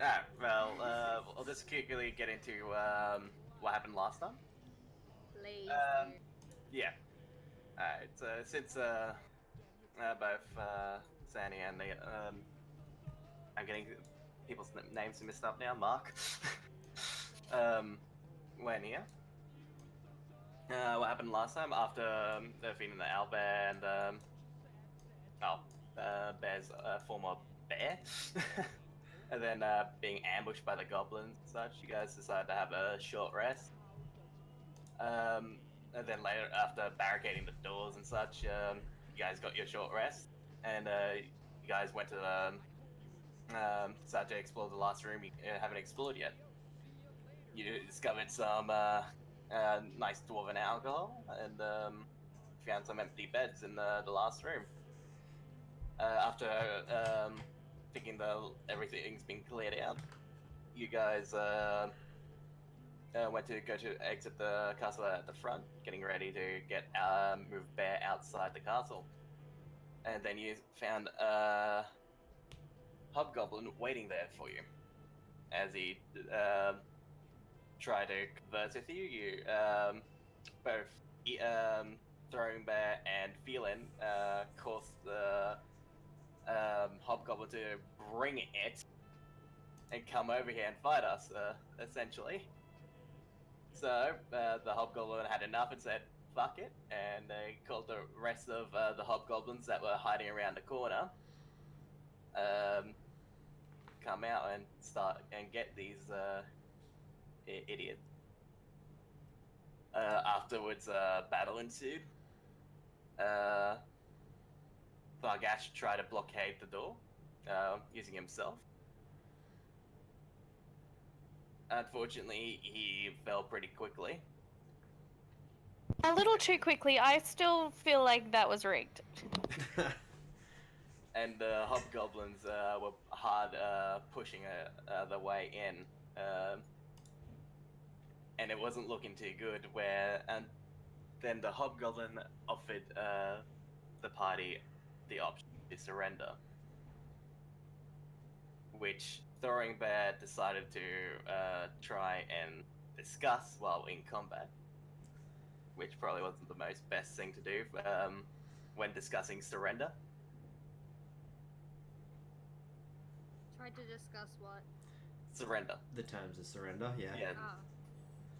Alright, well, I'll just quickly get into what happened last time. Please Um, do. yeah. Alright, so since both Sandy and the I'm getting people's names mixed up now. Mark. um, Lenny. What happened last time after defeating the owlbear and Bear's former bear, and then being ambushed by the goblins and such, you guys decided to have a short rest. And then later, after barricading the doors and such, you guys got your short rest, and you guys went to decided to explore the last room you haven't explored yet. You discovered some nice dwarven alcohol and found some empty beds in the last room. After thinking everything's been cleared out, you guys went to go to exit the castle at the front, getting ready to get move Bear outside the castle, and then you found a hobgoblin waiting there for you. As he tried to converse with you, you both Throwing Bear and Feeling caused the hobgoblin to bring it and come over here and fight us, essentially. So the hobgoblin had enough and said, "Fuck it," and they called the rest of the hobgoblins that were hiding around the corner, come out and start and get these idiots. Afterwards, battle ensued. Uh, Thargash tried to blockade the door using himself. Unfortunately, he fell pretty quickly. A little too quickly. I still feel like that was rigged. And the hobgoblins were hard pushing the way in. And it wasn't looking too good, and then the hobgoblin offered the party the option to surrender, which Throwing Bear decided to try and discuss while in combat, which probably wasn't the most best thing to do when discussing surrender. Tried to discuss what? Surrender. The terms of surrender, yeah. Yeah. Oh.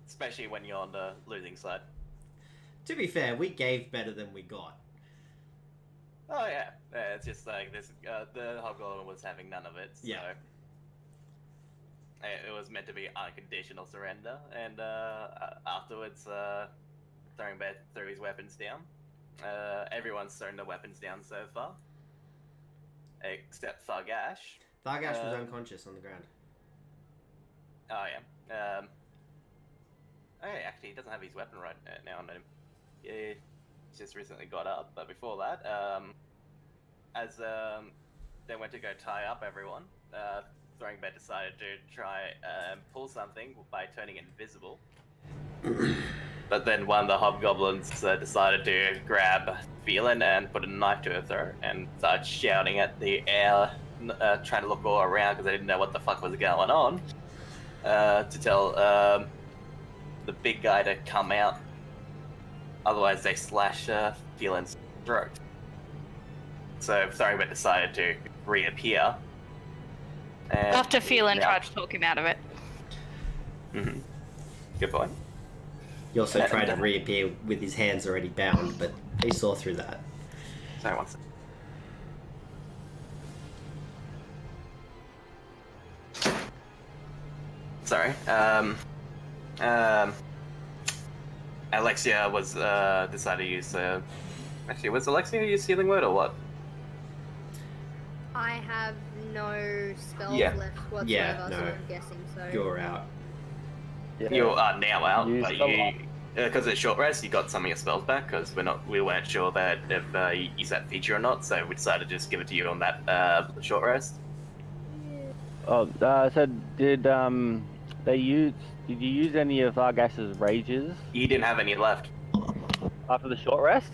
Especially when you're on the losing side. To be fair, we gave better than we got. Oh yeah, it's just like this. The hobgoblin was having none of it, so yeah. It was meant to be unconditional surrender. And afterwards, Throwing Bear threw his weapons down. Everyone's thrown their weapons down so far, except Thargash. Thargash was unconscious on the ground. Oh yeah. Oh, yeah, actually, he doesn't have his weapon right now on him. Yeah, he's just recently got up. But before that, as they went to go tie up everyone, Throwing Bear decided to try and pull something by turning invisible. But then one of the hobgoblins decided to grab Phelan and put a knife to her throat and started shouting at the air, trying to look all around because they didn't know what the fuck was going on, to tell the big guy to come out. Otherwise, they slash Phelan's throat. So Throwing Bear decided to reappear. And After Phelan tried to talk him out of it. Mm-hmm. Good point. He also tried to reappear with his hands already bound, but he saw through that. Sorry, one second. Sorry. Alexia was decided to use. Actually, was Alexia use Healing Word or what? I have no spells Yeah. left whatsoever, Yeah, so no. I'm guessing so. You're out. Yeah. You are now out, Use but the you, lock. because it's short rest, you got some of your spells back because we weren't sure that if you use that feature or not, so we decided to just give it to you on that short rest. Oh, so did they use? Did you use any of Argash's rages You didn't have any left. after the short rest?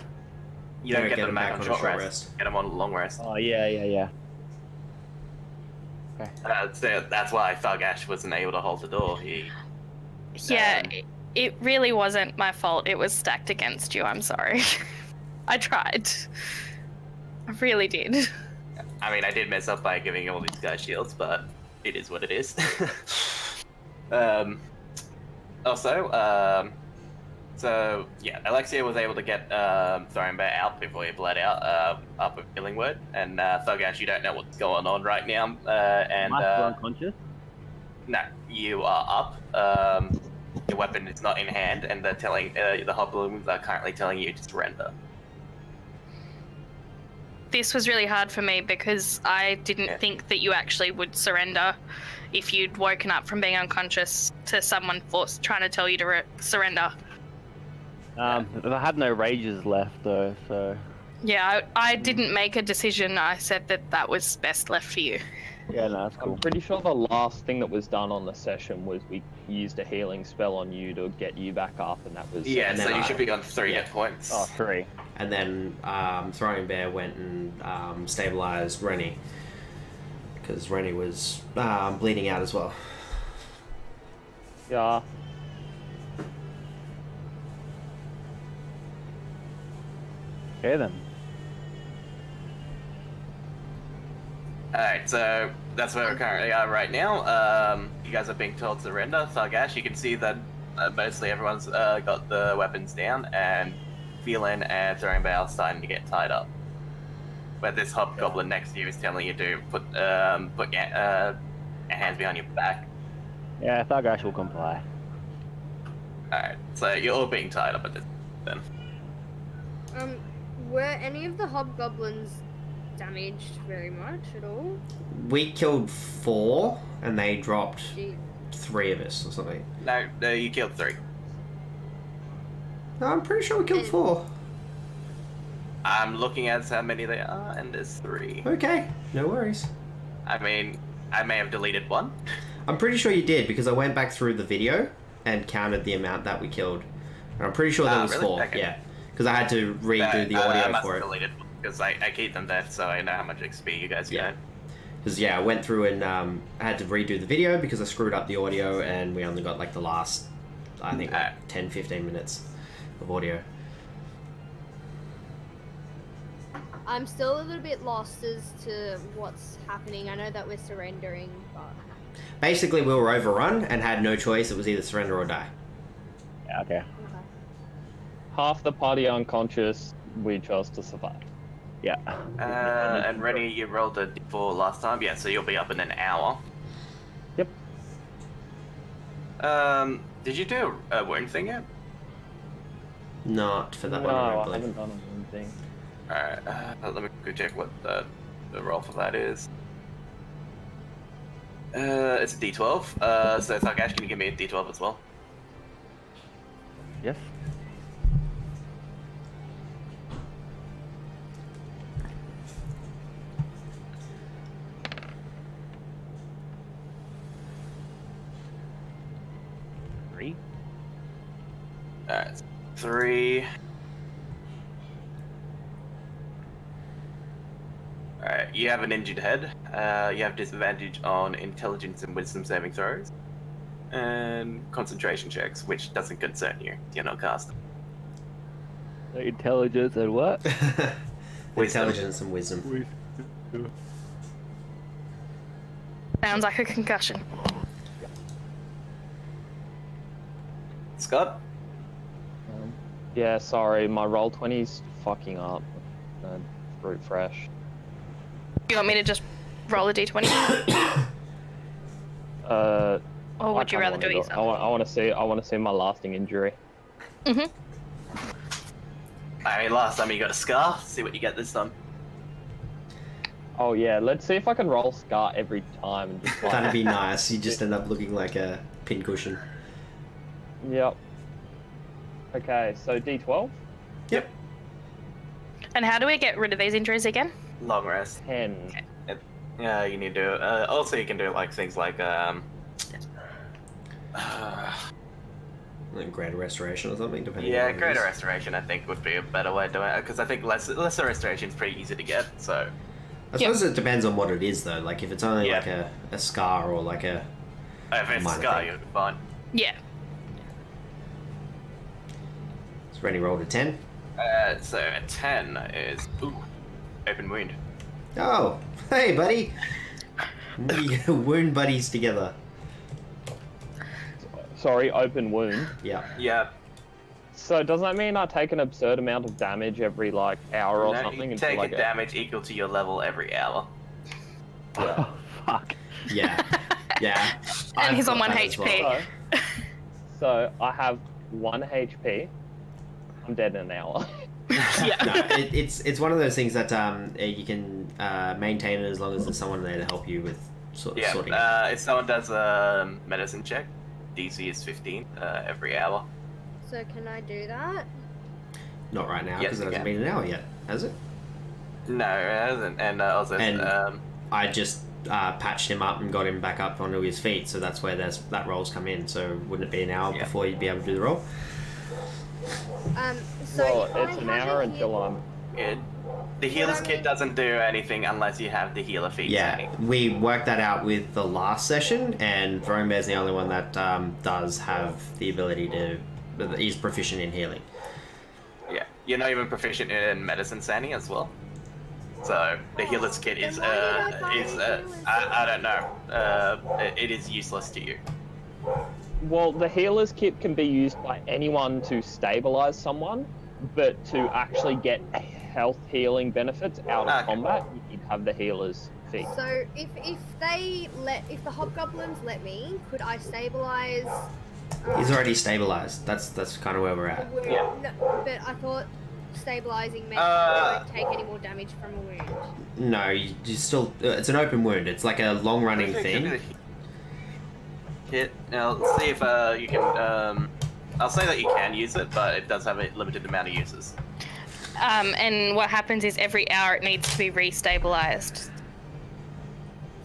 You don't Yeah, get them back on a short rest. Get them on long rest. Oh yeah. Okay. So that's why Thug Ash wasn't able to hold the door. Yeah, it really wasn't my fault. It was stacked against you. I'm sorry. I tried. I really did. I mean, I did mess up by giving all these guys shields, but it is what it is. Also, so yeah, Alexia was able to get Thornbear out before he bled out up with Killing Word, and Thug Ash, you don't know what's going on right now, and Am I still unconscious? no, you are up. Your weapon is not in hand, and they're telling the hobgoblins are currently telling you to surrender. This was really hard for me because I didn't think that you actually would surrender if you'd woken up from being unconscious to someone trying to tell you to surrender. I had no rages left though, so. Yeah, I didn't make a decision. I said that was best left for you. Yeah, no, that's cool. I'm pretty sure the last thing that was done on the session was we used a healing spell on you to get you back up, and that was... Yeah, And so then you should be on 3 hit points. Oh, 3. And then Throwing Bear went and stabilized Renny. Because Renny was bleeding out as well. Yeah. Okay then. Alright, so that's where we currently are right now. You guys are being told to surrender. Thug Ash, you can see that mostly everyone's got the weapons down, and Phelan and Throwing Bear are starting to get tied up. But this hobgoblin next to you is telling you to put your hands behind your back. Yeah, Thug Ash will comply. Alright, so you're all being tied up at this then. Were any of the hobgoblins damaged very much at all? We killed 4, and they dropped Gee. 3 of us or something. No, you killed 3. No, I'm pretty sure we killed 4. I'm looking at how many they are, and there's 3. Okay, no worries. I mean, I may have deleted 1. I'm pretty sure you did, because I went back through the video and counted the amount that we killed. And I'm pretty sure there was really? 4, Okay. yeah. Because I had to redo the I audio must for have it. deleted because I keep them there, so I know how much XP you guys Yeah. get. Because, yeah, I went through and I had to redo the video because I screwed up the audio and we only got, like, the last, I think, like, 10, 15 minutes of audio. I'm still a little bit lost as to what's happening. I know that we're surrendering, but... Basically, we were overrun and had no choice. It was either surrender or die. Yeah, okay. Okay. Half the party unconscious, we chose to survive. Yeah. And Renny, you rolled a d4 last time? Yeah, so you'll be up in an hour. Yep. Did you do a wound thing yet? Not for that No, one, I I believe. haven't done anything. Alright, let me go check what the roll for that is. It's a d12. So Thug Ash, can you give me a d12 as well? Yes. Alright, 3. Alright, you have an injured head. You have disadvantage on intelligence and wisdom saving throws. And concentration checks, which doesn't concern you. You're not casting. Intelligence and what? Intelligence and wisdom. Sounds like a concussion. Scott? Yeah, sorry, my roll 20's fucking up. Brute fresh. You want me to just roll a d20? Or would I you rather kinda do it wanna yourself? I want to see my lasting injury. Mm-hmm. I mean, last time you got a scar. See what you get this time. Oh yeah, let's see if I can roll scar every time and just like... That'd be nice. You just end up looking like a pincushion. Yep. Okay, so D12? Yep. And how do we get rid of these injuries again? Long rest. 10. Yeah, you need to. Also, you can do like things like Like greater restoration or something, depending yeah, on what it greater is. restoration. I think would be a better way of doing it because I think lesser restoration is pretty easy to get. So I suppose it depends on what it is, though. Like, if it's only Yeah. like a scar or like a... If it's a minor scar, thing. you'll be fine. Yeah. So Renny rolled a 10. So a 10 is open wound. Oh, hey, buddy. You wound buddies together. Sorry, open wound. Yeah. Yeah. So does that mean I take an absurd amount of damage every like hour or No, something? you until take I a get- damage equal to your level every hour. Oh, fuck. Yeah. Yeah. And he's I've on got 1 that as HP. well. So I have 1 HP. I'm dead in an hour. Yeah. No, it's one of those things that you can maintain it as long as there's someone there to help you with sorting it. Yeah. If someone does a medicine check, DC is 15 every hour. So can I do that? Not right now, Yes, because it you hasn't can. been an hour yet, has it? No, it hasn't. And also, And- I just patched him up and got him back up onto his feet, so that's where that roll's come in. So wouldn't it be an hour Yeah. before you'd be able to do the roll? So Well, if I it's an have hour a until I'm. the healer's I kit mean- doesn't do anything unless you have the healer feat. Yeah, standing. we worked that out with the last session, and Throwing Bear's the only one that does have the ability to... He's proficient in healing. Yeah. You're not even proficient in medicine standing as well. So the healer's kit is Then why did I buy healer's I don't know. It is useless to you. Well, the healer's kit can be used by anyone to stabilize someone, but to actually get health healing benefits out of Okay. combat, you need to have the healer's feat. So if the hobgoblins let me, could I stabilize? He's already stabilized. That's kind of where we're a at. wound? Yeah. No, but I thought stabilizing meant I won't take any more damage from a wound. No, you still... it's an open wound. It's like a long-running thing. Kit. Now let's see if you can. I'll say that you can use it, but it does have a limited amount of uses. And what happens is every hour it needs to be restabilized.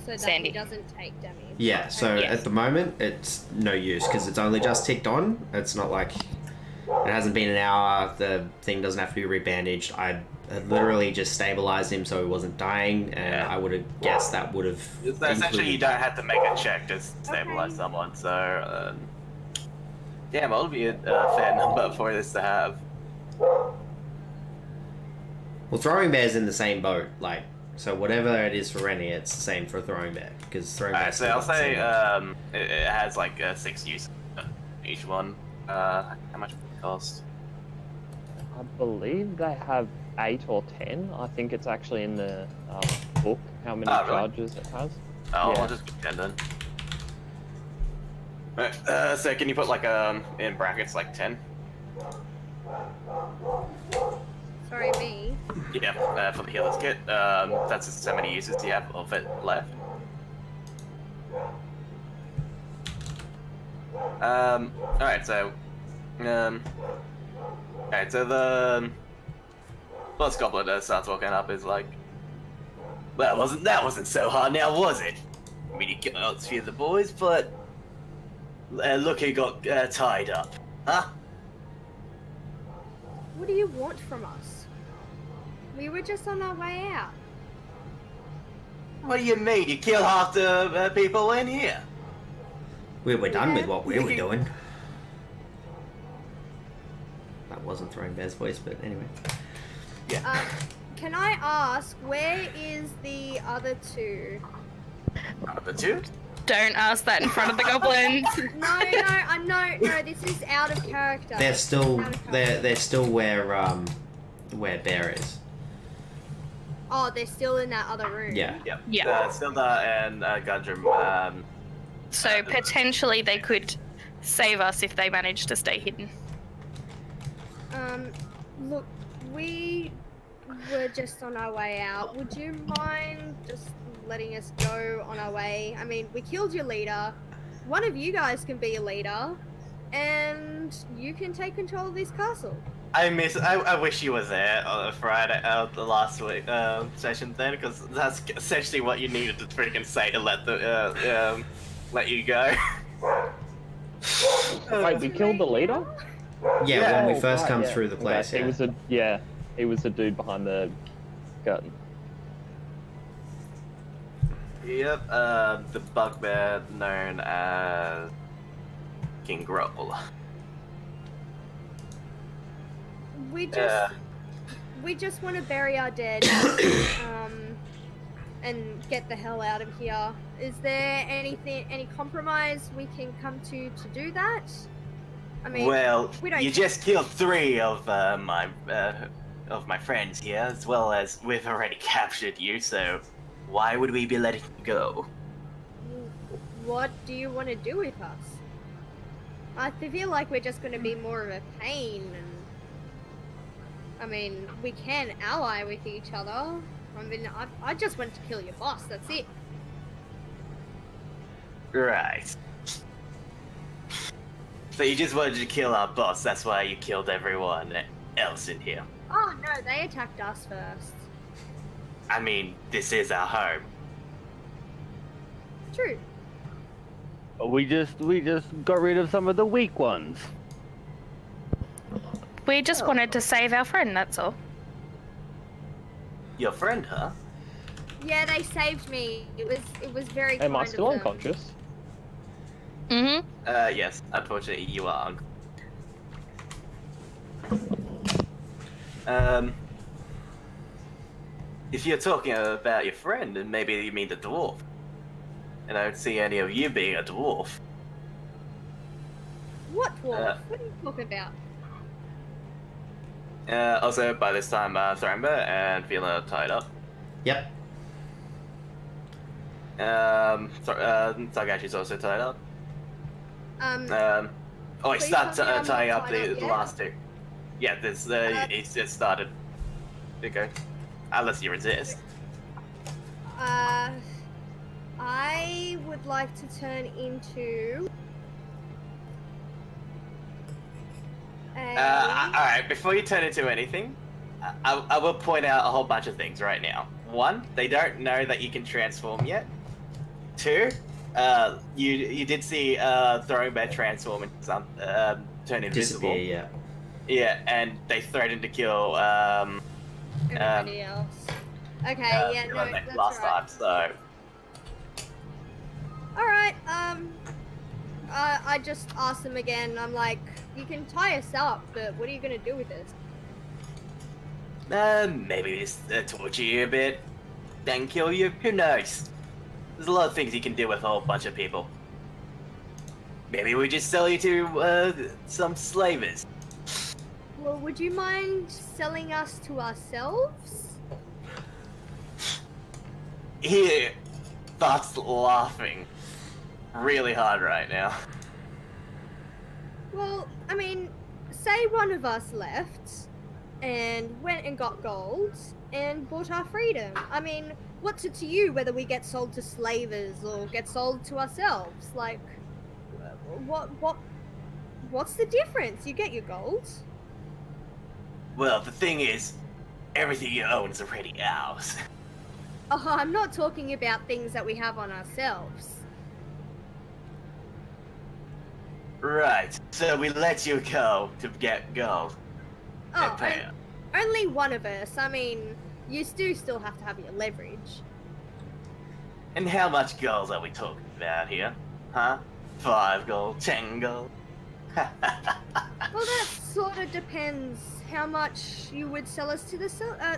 So that Sandy. he doesn't take damage. Yeah, so Yes. at the moment, it's no use, because it's only just ticked on. It's not like... It hasn't been an hour, the thing doesn't have to be rebandaged. I had literally just stabilized him so he wasn't dying, and Yeah. I would have guessed that would have... Essentially, you don't have to make a check to stabilize Okay. someone. So, damn, that'll be a fair number for this to have. Well, Throwing Bear's in the same boat, like... So whatever it is for Renny, it's the same for Throwing Bear, because Throwing Bear... Alright, so I'll say it has like 6 uses each one. How much would it cost? I believe they have 8 or 10. I think it's actually in the book how many Oh, really? charges it has. Oh, Yeah. I'll just get 10 then. Alright, so can you put like in brackets like 10? Sorry, me. Yeah, for the healer's kit. That's just how many uses you have of it left. Alright, so alright, so the first goblin that starts walking up is like, well, that wasn't so hard now, was it? I mean, you can't fear the boys, but look who got tied up, huh? What do you want from us? We were just on our way out. What do you mean? You kill half the people in here? We're done with what we were Yeah. doing. That wasn't Throwing Bear's voice, but anyway. Can I ask, where is the other two? The two? Don't ask that in front of the goblins. No, this is out of character. They're still... Out of character. They're still where Bear is. Oh, they're still in that other room. Yeah. Yep. Yeah. Stilda and Gundrum. So potentially they could save us if they manage to stay hidden. Look, we were just on our way out. Would you mind just letting us go on our way? I mean, we killed your leader. One of you guys can be a leader, and you can take control of this castle. I wish you were there on Friday, the last week session then, because that's essentially what you needed to freaking say to let you go. Wait, we killed the leader? Yeah, when we Oh, first right, come yeah. through the place, Okay, yeah. He was the dude behind the curtain. Yep, the bugbear known as King Growl. We just want to bury our dead, and get the hell out of here. Is there any compromise we can come to do that? I mean, Well, we don't you care. just killed 3 of my friends here, as well as we've already captured you. So, why would we be letting you go? What do you want to do with us? I feel like we're just going to be more of a pain, and I mean, we can ally with each other. I mean, I just went to kill your boss, that's it. Right. So you just wanted to kill our boss, that's why you killed everyone else in here. Oh no, they attacked us first. I mean, this is our home. True. We just got rid of some of the weak ones. We just wanted to save our friend, that's all. Your friend, huh? Yeah, they saved me. It was very Am I kind still of them. unconscious? Mm-hmm. Yes, unfortunately you are. If you're talking about your friend, then maybe you mean the dwarf. And I don't see any of you being a dwarf. What dwarf? What are you talking about? Also, by this time, Thramber and Vila are tied up. Yep. Tagashi's also tied up. He Please started tell me I'm tying not up tied the up yet. last 2. Yeah, this it's just started. Okay. Unless you resist. I would like to turn into Alright, before you turn into anything, I will point out a whole bunch of things right now. 1, they don't know that you can transform yet. 2, you did see Throwing Bear transform into turn invisible. Disappear, yeah. Yeah, and they threatened to kill everybody else. Okay, yeah, no, that's last alright. time, so Alright, I just asked them again. I'm like, you can tie us up, but what are you gonna do with this? maybe just torture you a bit, then kill you. Who knows? There's a lot of things you can do with a whole bunch of people. Maybe we just sell you to some slavers. Well, would you mind selling us to ourselves? He starts laughing really hard right now. Well, I mean, say one of us left and went and got gold and bought our freedom. I mean, what's it to you whether we get sold to slavers or get sold to ourselves? Like, what's the difference? You get your gold. Well, the thing is, everything you own is already ours. Oh, I'm not talking about things that we have on ourselves. Right, so we let you go to get gold. Oh, And pay only one of us. I mean, you do still have to have your leverage. And how much gold are we talking about here? Huh? 5 gold, 10 gold? Well, that sort of depends how much you would sell us to the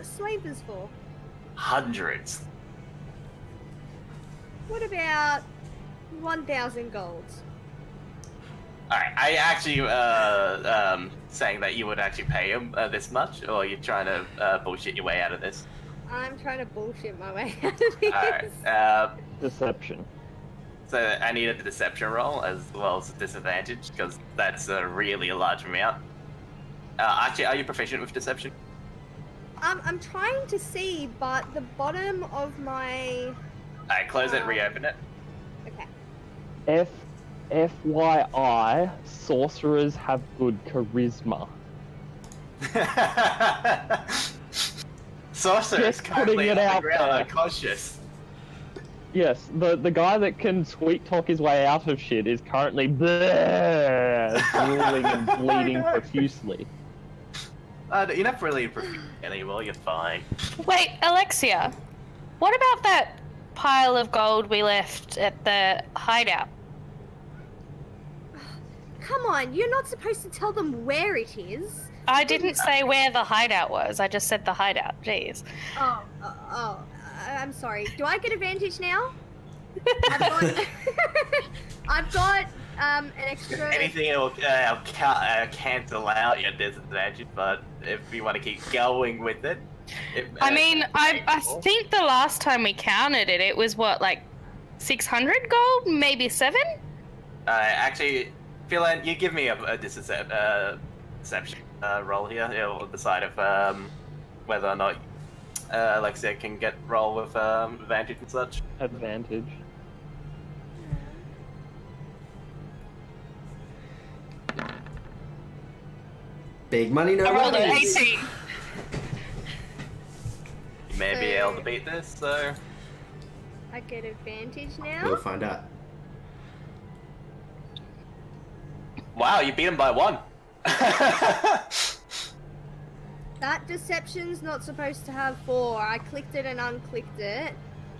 slavers for. Hundreds. What about 1,000 gold? Alright, are you actually saying that you would actually pay him this much, or are you trying to bullshit your way out of this? I'm trying to bullshit my way out of this. Alright, Deception. so I need a deception roll as well as a disadvantage, because that's a really large amount. Actually, are you proficient with deception? I'm trying to see, but the bottom of my... Alright, close it, reopen it. Okay. FYI, sorcerers have good charisma. Sorcerer is Just currently putting it on the out ground there. unconscious. Yes, the guy that can sweet talk his way out of shit is currently drooling and bleeding profusely. You're not really anymore, you're fine. Wait, Alexia, what about that pile of gold we left at the hideout. Come on, you're not supposed to tell them where it is. I didn't say where the hideout was. I just said the hideout. Jeez. I'm sorry. Do I get advantage now? I've got an extra. Anything that will cancel out your disadvantage, but if you want to keep going with it. I think the last time we counted it, it was what, like 600 gold, maybe 7? Actually, Philan, you give me a deception roll here. It'll decide if whether or not Alexia can get roll with advantage and such. Advantage. Big money, no I rolled an worries. 18. You may be able to beat this, so. I get advantage now. We'll find out. Wow, you beat him by 1. That deception's not supposed to have 4. I clicked it and unclicked it.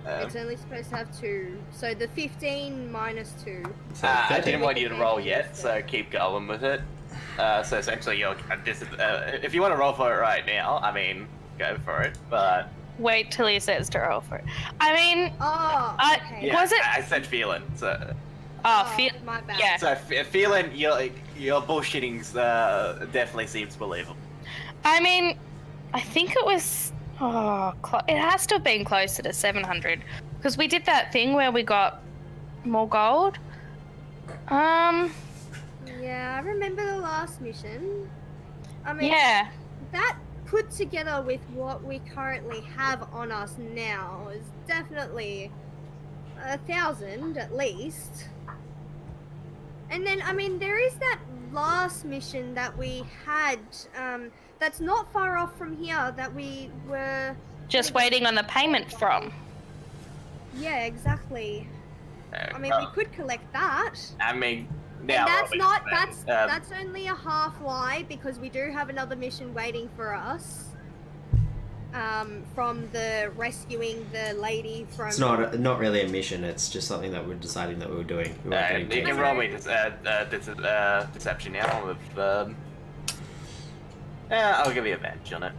It's only supposed to have 2. So the 15 minus 2. So I 13. didn't want you to roll yet, so keep going with it. So essentially, if you want to roll for it right now, I mean, go for it. But Wait till he says to roll for it. I mean, Okay. yeah, Was it- I said feeling. So My bad. yeah. so feeling your bullshitting's definitely seems believable. I mean, I think it was. It has to have been closer to 700 because we did that thing where we got more gold. Yeah, I remember the last mission. I mean, Yeah. that put together with what we currently have on us now is definitely 1,000 at least. And then, I mean, there is that last mission that we had, that's not far off from here that we were... Just waiting on the payment from. Yeah, exactly. I mean, we could collect that. I mean, And now that's Robin, not, um, that's only a half lie because we do have another mission waiting for us. From the rescuing the lady from... It's not really a mission. It's just something that we're deciding that we were doing. We weren't you getting can to. roll me deception now with. Yeah, I'll give you advantage on it.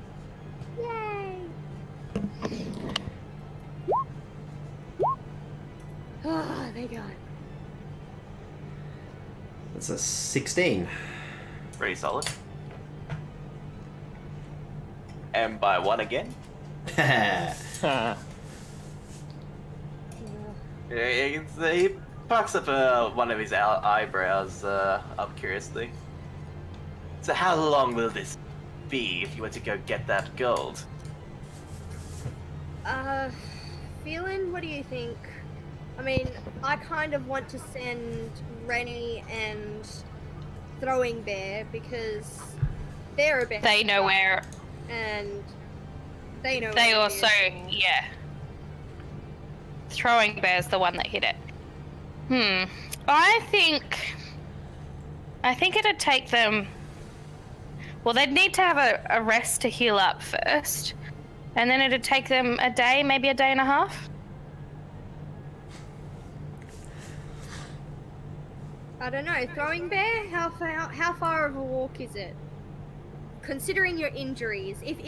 Yay! Oh, thank God. It's a 16. Pretty solid. And by 1 again. He pucks up one of his eyebrows up curiously. So how long will this be if you were to go get that gold? Phelan, what do you think? I mean, I kind of want to send Renny and Throwing Bear because they're a bit... They know where. And they know They where it also, is. yeah. Throwing Bear's the one that hit it. I think it'd take them. Well, they'd need to have a rest to heal up first, and then it'd take them a day, maybe a day and a half. I don't know. Throwing Bear, how far of a walk is it? Considering your injuries, if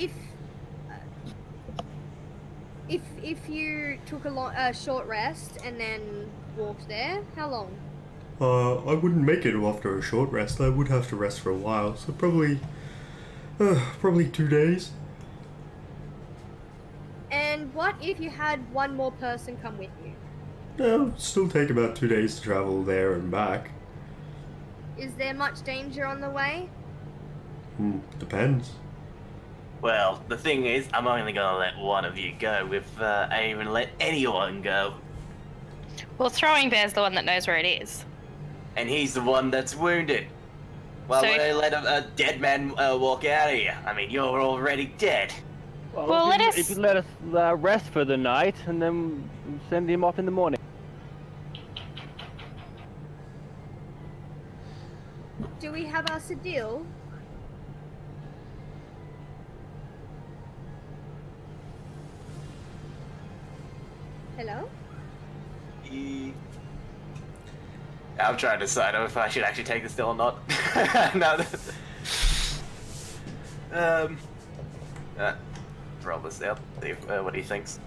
you took a short rest and then walked there, how long? I wouldn't make it after a short rest. I would have to rest for a while, so probably 2 days. And what if you had one more person come with you? It'll still take about 2 days to travel there and back. Is there much danger on the way? Depends. Well, the thing is, I'm only gonna let one of you go if I even let anyone go. Well, Throwing Bear's the one that knows where it is. And he's the one that's wounded. Well, So- they let a dead man walk out of here. I mean, you're already dead. Well, if you let us rest for the night and then send him off in the morning. Do we have us a deal? Hello? I'm trying to decide if I should actually take this deal or not. No. Roll this out. See what he thinks.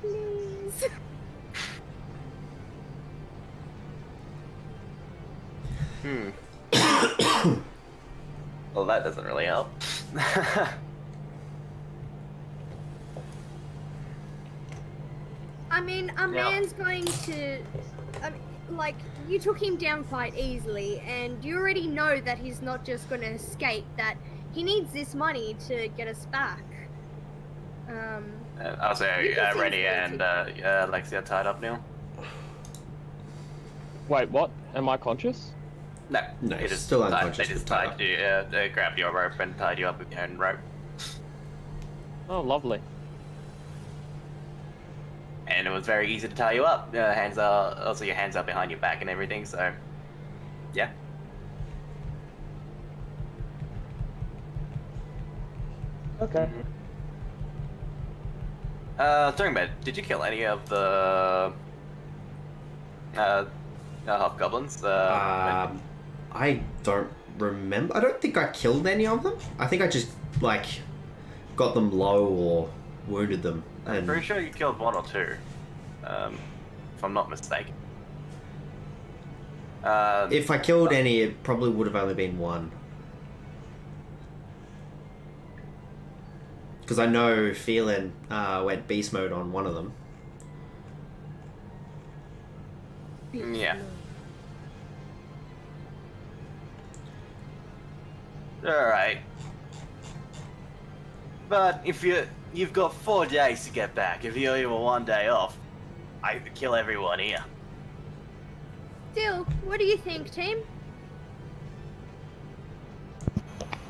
Please. Well, that doesn't really help. I mean, a man's going to... I mean, like, you took him down quite easily, and you already know that he's not just going to escape, that he needs this money to get us back. Also, You can see Renny his and Lexi are tied up now. Wait, what? Am I conscious? No, No, they he's just still tied, unconscious, They just but tied tied you, they grabbed your rope and tied you up with your own rope. Oh, lovely. And it was very easy to tie you up. Your hands are behind your back and everything, so yeah. Okay. Talking about, did you kill any of the hobgoblins? I don't remember. I don't think I killed any of them. I think I just, like, got them low or wounded them. I'm And pretty sure you killed one or two, if I'm not mistaken. if I killed any, it probably would have only been one. Because I know Phelan went beast mode on one of them. Yeah. Alright. But if you've got 4 days to get back, if you only have 1 day off, I could kill everyone here. Still, what do you think, team?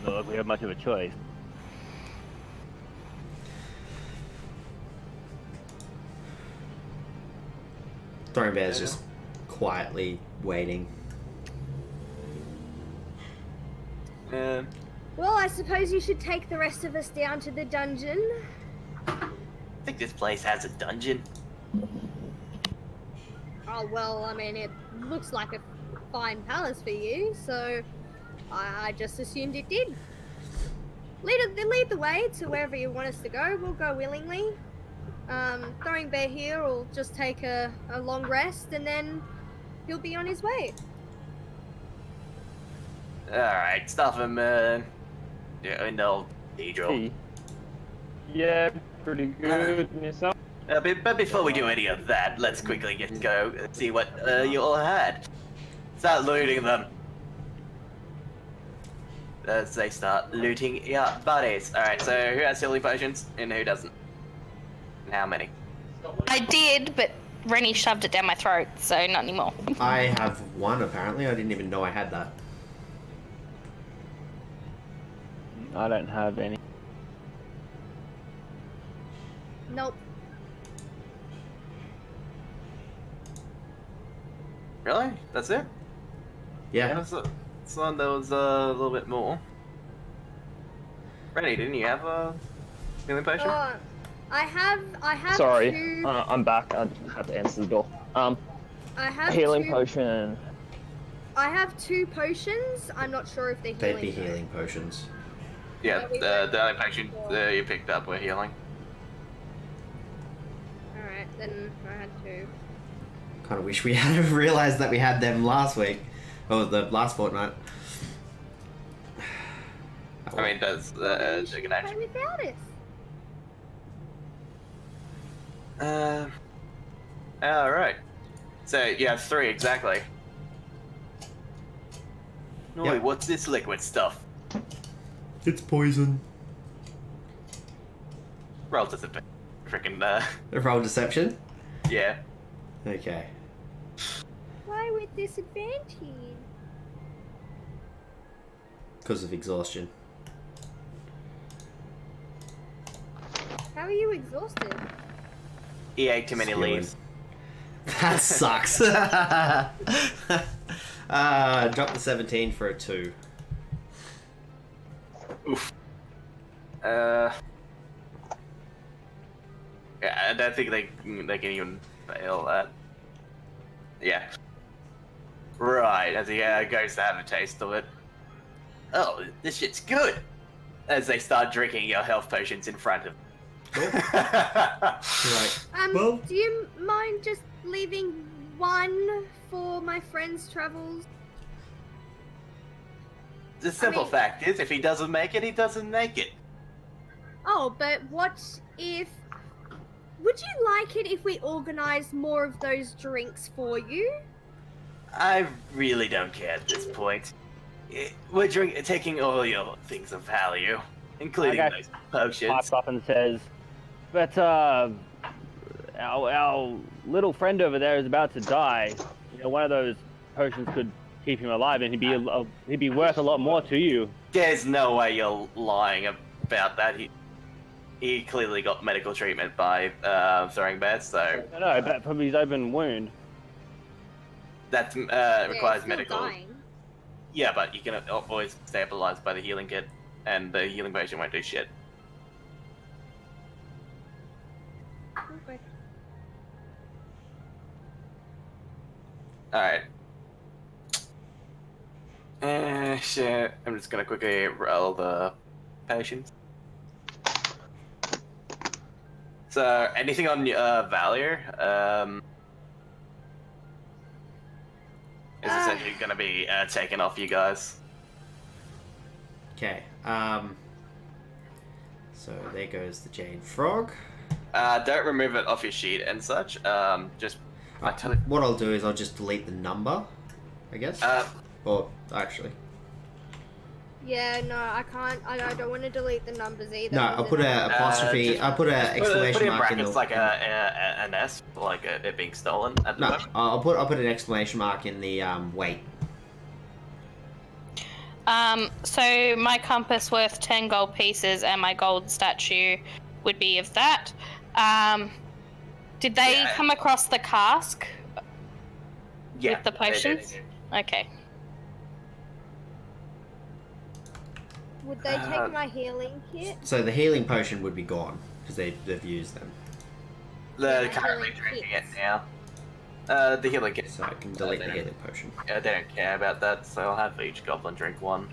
Not like we have much of a choice. Throne Bear's just quietly waiting. Well, I suppose you should take the rest of us down to the dungeon. I think this place has a dungeon. Oh, well, I mean, it looks like a fine palace for you, so I just assumed it did. Lead the way to wherever you want us to go. We'll go willingly. Throwing Bear here will just take a long rest, and then he'll be on his way. Alright, stuff him in the old cathedral. Hey. Yeah, pretty good. And yourself? But before we do any of that, let's quickly go and see what you all had. Start looting them. As they start looting your bodies. Alright, so who has healing potions and who doesn't? And how many? I did, but Renny shoved it down my throat, so not anymore. I have one, apparently. I didn't even know I had that. I don't have any. Nope. Really? That's it? Yeah. So there was a little bit more. Renny, didn't you have a healing potion? I have Sorry, two. I'm back. I had to answer the door. I have Healing two, potion. I have 2 potions. I'm not sure if they're They'd healing. be healing potions. Yeah, the only potion you picked up were healing. Alright, then I had 2. Kind of wish we had realized that we had them last week. Oh, the last fortnight. I mean, does You the should can play actually... without us. Alright. So you have 3 exactly. Oi, Yep. what's this liquid stuff? It's poison. Roll to the freaking Roll deception? yeah. Okay. Why with disadvantage? Because of exhaustion. How are you exhausted? He ate too many Spewing. leaves. That sucks. Drop the 17 for a 2. Oof. I don't think they can even fail that. Yeah. Right, as he goes to have a taste of it. Oh, this shit's good! As they start drinking your health potions in front of him. Right. Well, Do you mind just leaving one for my friend's travels? The simple mean- fact is, if he doesn't make it, he doesn't make it. Oh, but what if... Would you like it if we organized more of those drinks for you? I really don't care at this point. We're taking all your things of value, including Okay. those potions. Pipes up and says, "But our little friend over there is about to die. You know, one of those potions could keep him alive, and he'd be worth a lot more to you." There's no way you're lying about that. He clearly got medical treatment by throwing beds, so No, but from his open wound. that Yeah, requires still medical. dying. Yeah, but you can always stabilize by the healing kit, and the healing potion won't do shit. Okay. Alright. Shit. I'm just gonna quickly roll the potions. So, anything on value, is essentially gonna be taken off you guys. Okay. So there goes the Jade Frog. Don't remove it off your sheet and such. Just What I'll do is I'll just delete the number, I guess. Or actually, Yeah, no, I can't. I don't want to delete the numbers either. no. I'll put a apostrophe. just I'll put a put exclamation in mark in brackets the. like an S, like it being stolen at the No, moment. I'll put an exclamation mark in the weight. So my compass worth 10 gold pieces, and my gold statue would be of that. Did they Yeah. come across the cask Yeah, with the they did. potions? Okay. Would they take my healing kit? So the healing potion would be gone because they've used them. They're Yeah, currently healing drinking it kits. now. The healing kit. So I can delete the healing potion. They don't care about that, so I'll have each goblin drink one.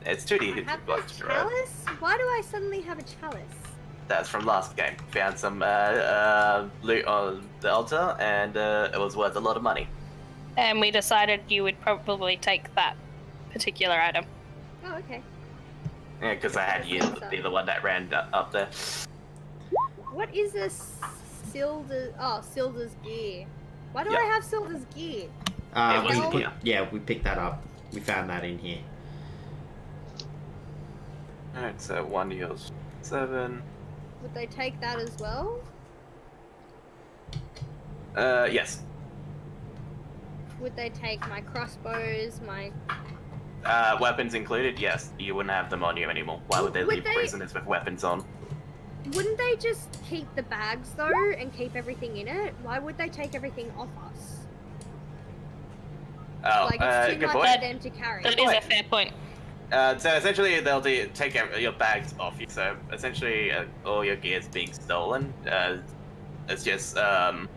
It's 2D I hits have with the blocks, right? chalice? Why do I suddenly have a chalice? That's from last game. Found some loot on the altar, and it was worth a lot of money. And we decided you would probably take that particular item. Oh, okay. Yeah, because I had you be the one that ran up there. What is this Silda? Oh, Silda's gear. Why do Yeah. I have Silda's gear? It wasn't here. We picked that up. We found that in here. Alright, so 1 heals 7. Would they take that as well? Yes. Would they take my crossbows, my... Weapons included, yes. You wouldn't have them on you anymore. Why would they Would leave they- prisoners with weapons on? Wouldn't they just keep the bags, though, and keep everything in it? Why would they take everything off us? Oh, Like, it's too good much point. for them to carry. That is a fair point. So essentially, they'll take your bags off you. So essentially, all your gear's being stolen. It's just The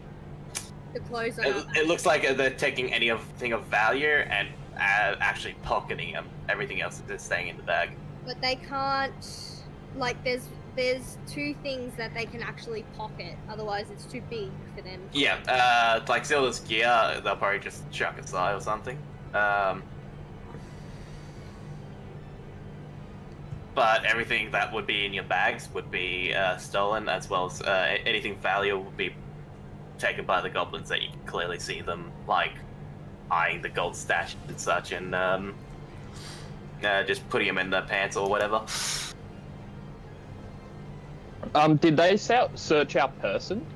clothes are... it looks like they're taking anything of value and actually pocketing them. Everything else is just staying in the bag. But they can't... Like, there's two things that they can actually pocket. Otherwise, it's too big for them. Yeah, like Zill's gear, they'll probably just chuck aside or something. But everything that would be in your bags would be stolen, as well as anything valuable would be taken by the goblins that you can clearly see them, like, eyeing the gold stash and such, and just putting them in their pants or whatever. Did they search our person?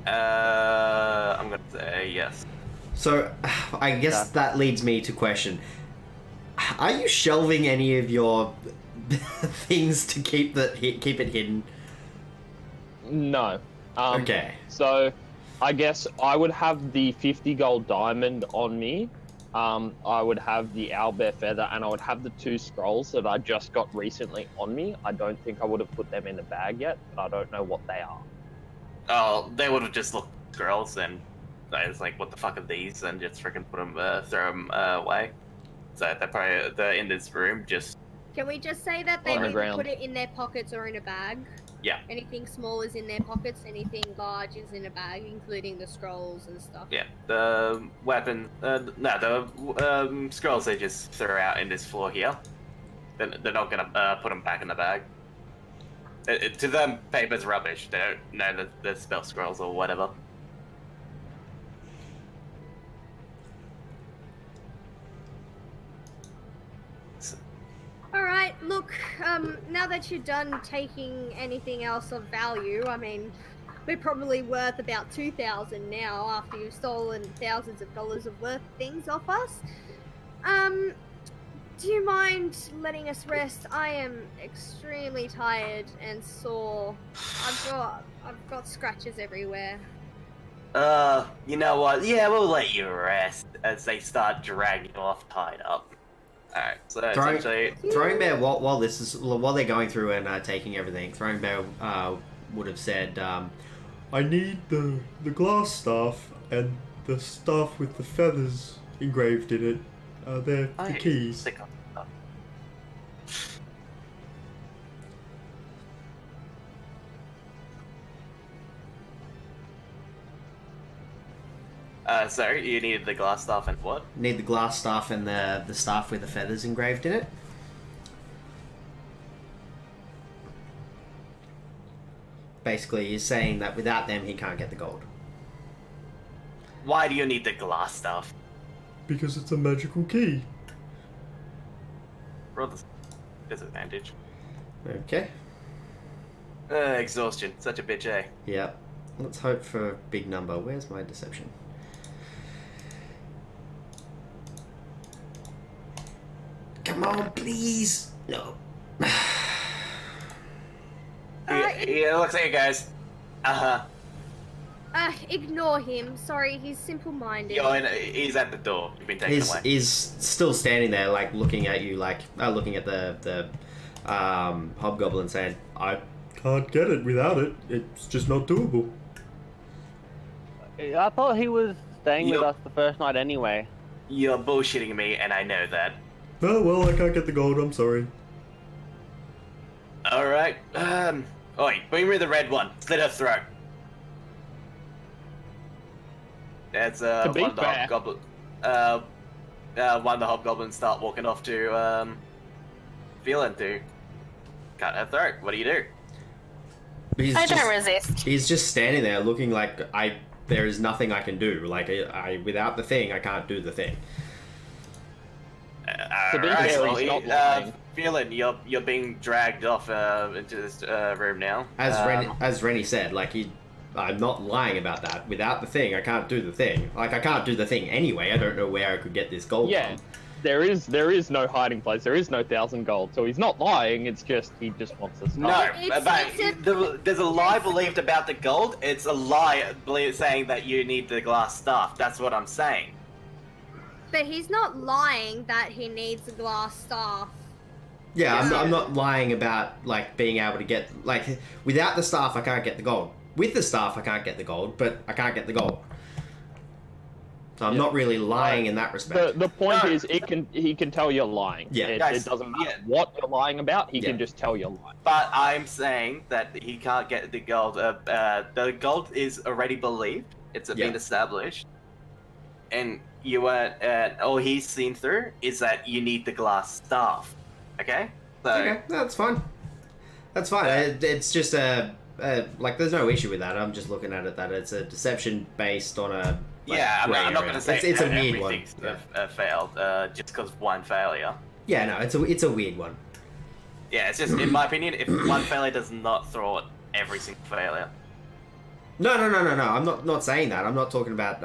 I'm gonna say yes. So, I guess that leads me to question: are you shelving any of your things to keep it hidden? No. Okay. So, I guess I would have the 50 gold diamond on me, I would have the owlbear feather, and I would have the 2 scrolls that I just got recently on me. I don't think I would have put them in the bag yet, but I don't know what they are. Oh, they would have just looked at girls and I was like, what the fuck are these? And just freaking put them, throw them away. So they're in this room, just... Can we just say that they On the either ground. put it in their pockets or in a bag? Yeah. Anything small is in their pockets, anything large is in a bag, including the scrolls and stuff. Yeah, the weapon... the scrolls they just throw out in this floor here. They're not gonna put them back in the bag. To them, paper's rubbish. They don't know that they're spell scrolls or whatever. Alright, look, now that you're done taking anything else of value, I mean, we're probably worth about 2,000 now after you've stolen thousands of dollars of worth things off us. Do you mind letting us rest? I am extremely tired and sore. I've got scratches everywhere. You know what? Yeah, we'll let you rest as they start dragging you off tied up. Alright, so essentially... Throwing Bear, while they're going through and taking everything, Throwing Bear would have said, I need the glass staff and the staff with the feathers engraved in it. They're the keys. Stick on stuff. Sorry, you needed the glass staff and what? need the glass staff and the staff with the feathers engraved in it. Basically, he's saying that without them, he can't get the gold. Why do you need the glass stuff? Because it's a magical key. Roll the disadvantage. Okay. Exhaustion. Such a bitch, eh? Yep. Let's hope for a big number. Where's my deception? Come on, please. No. Yeah, looks like it goes. Ignore him. Sorry, he's simple-minded. He's at the door. You've been taken away. He's still standing there, like looking at you, like looking at the hobgoblin, saying, I can't get it without it. It's just not doable. I thought he was staying with Yup. us the first night anyway. You're bullshitting me, and I know that. Oh, well, I can't get the gold. I'm sorry. Alright, oi, bring me the red one. Slit her throat. That's, To be one of the fair- hobgoblin, one of the hobgoblins start walking off to, Phelan to cut her throat. What do you do? he's I just, don't resist. He's just standing there, looking like there is nothing I can do. Like without the thing, I can't do the thing. To be Alright, fair, well, he's not lying. Phelan, you're being dragged off, into this, room now. As Renny said, like I'm not lying about that. Without the thing, I can't do the thing. Like I can't do the thing anyway. I don't know where I could get this gold Yeah, from. there is no hiding place. There is no 1,000 gold. So he's not lying. It's just he just wants us. No, It's there's a lie believed about the gold. It's a lie saying that you need the glass stuff. That's what I'm saying. But he's not lying that he needs the glass staff. Yeah, Yeah. I'm not lying about like being able to get like without the staff I can't get the gold. With the staff I can't get the gold, but I can't get the gold. So I'm not really lying in that respect. The point No. is, he can tell you're lying. Yeah. It Guys, doesn't matter yeah. what you're lying about. He Yeah. can just tell you're lying. But I'm saying that he can't get the gold. The gold is already believed. It's Yeah. been established. And you weren't. All he's seen through is that you need the glass staff. Okay. So Okay, that's fine. That's fine. It's just like there's no issue with that. I'm just looking at it that it's a deception based on a like, yeah, I'm grey not area. going to say it's a weird one. everything's Yeah. failed just because one failure. Yeah, no, it's a weird one. Yeah, it's just in my opinion, if one failure does not throw out every single failure. No. I'm not saying that. I'm not talking about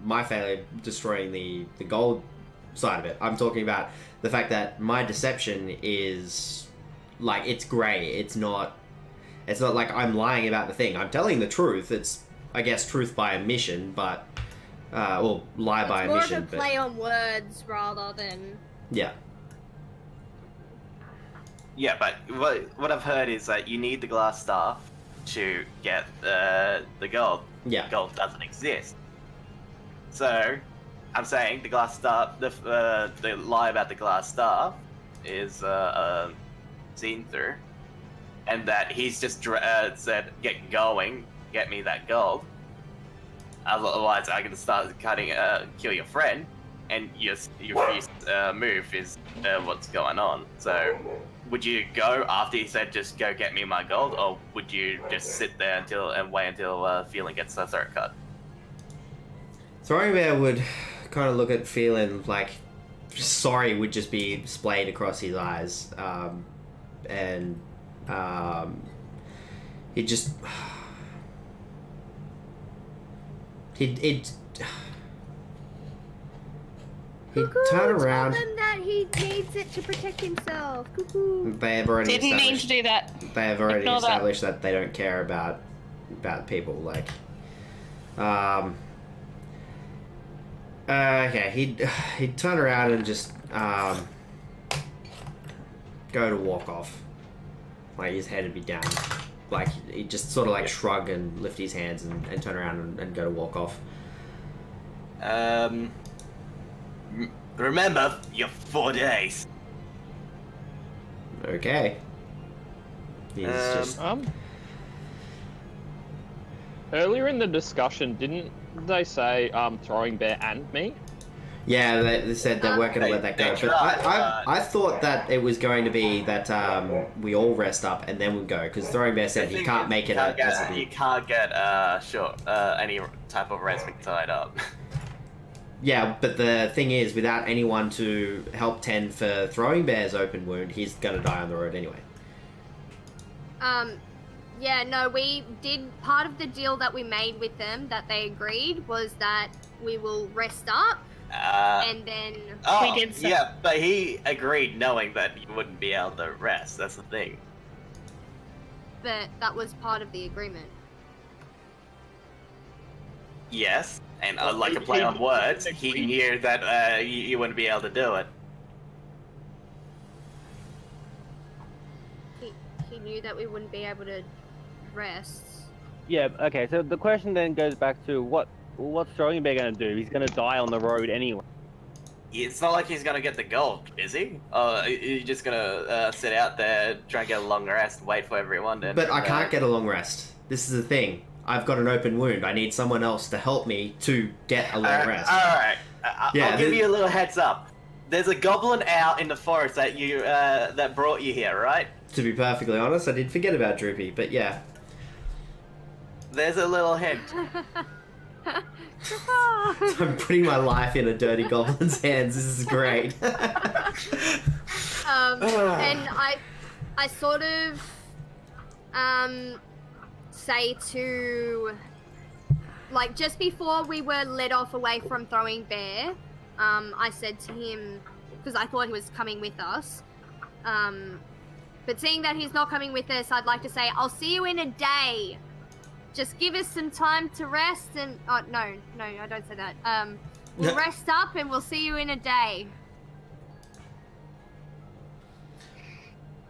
my failure destroying the gold side of it. I'm talking about the fact that my deception is like it's grey. It's not like I'm lying about the thing. I'm telling the truth. It's I guess truth by omission, but Well, lie by It's more omission. of a But play on words rather than. yeah. Yeah, but what I've heard is that you need the glass staff to get the gold. Yeah. Gold doesn't exist. So, I'm saying the glass staff, the lie about the glass staff is seen through, and that he's just said, "Get going, get me that gold. Otherwise, I'm gonna start kill your friend." And your first move is what's going on. So, would you go after he said, "Just go get me my gold," or would you just sit there and wait until feeling gets their throat cut? Throwing Bear would kind of look at feeling like sorry would just be splayed across his eyes, and he just he'd turn around. Tell him that he needs it to protect himself. Cuckoo. They have already Didn't mean established. to do that. They have already Ignore that. established that they don't care about people. Like, okay, he'd turn around and just go to walk off. Like his head would be down. Like he'd just sort of like shrug and lift his hands and turn around and go to walk off. Remember, you're 4 days. Okay. He's just Earlier in the discussion, didn't they say Throwing Bear and me? yeah. They said they weren't going to let that go. they But tried, I thought that it was going to be that we all rest up and then we go because Throwing Bear said he can't make it You can't get any type of rest tied up. Yeah, but the thing is, without anyone to help tend for Throwing Bear's open wound, he's gonna die on the road anyway. Yeah, no, we did, part of the deal that we made with them that they agreed was that we will rest up and then. Oh, We did so. yeah, but he agreed knowing that you wouldn't be able to rest. That's the thing. But that was part of the agreement. Yes, and Well, like a he- play he- on words, he agreed. knew that you wouldn't be able to do it. He knew that we wouldn't be able to rest. Yeah. Okay. So the question then goes back to what's Throwing Bear gonna do? He's gonna die on the road anyway. It's not like he's gonna get the gold, is he? You're just gonna sit out there, try and get a long rest, wait for everyone. And, But I can't get a long rest. This is the thing. I've got an open wound. I need someone else to help me to get a long rest. Alright, Yeah, I'll give this- you a little heads up. There's a goblin out in the forest that that brought you here, right? To be perfectly honest, I did forget about Droopy, but yeah. There's a little hint. I'm putting my life in a dirty goblin's hands. This is great. And I sort of say to, like, just before we were led off away from Throwing Bear, I said to him, because I thought he was coming with us, but seeing that he's not coming with us, I'd like to say, I'll see you in a day. Just give us some time to rest and... Oh, no, I don't say that. We'll rest up and we'll see you in a day.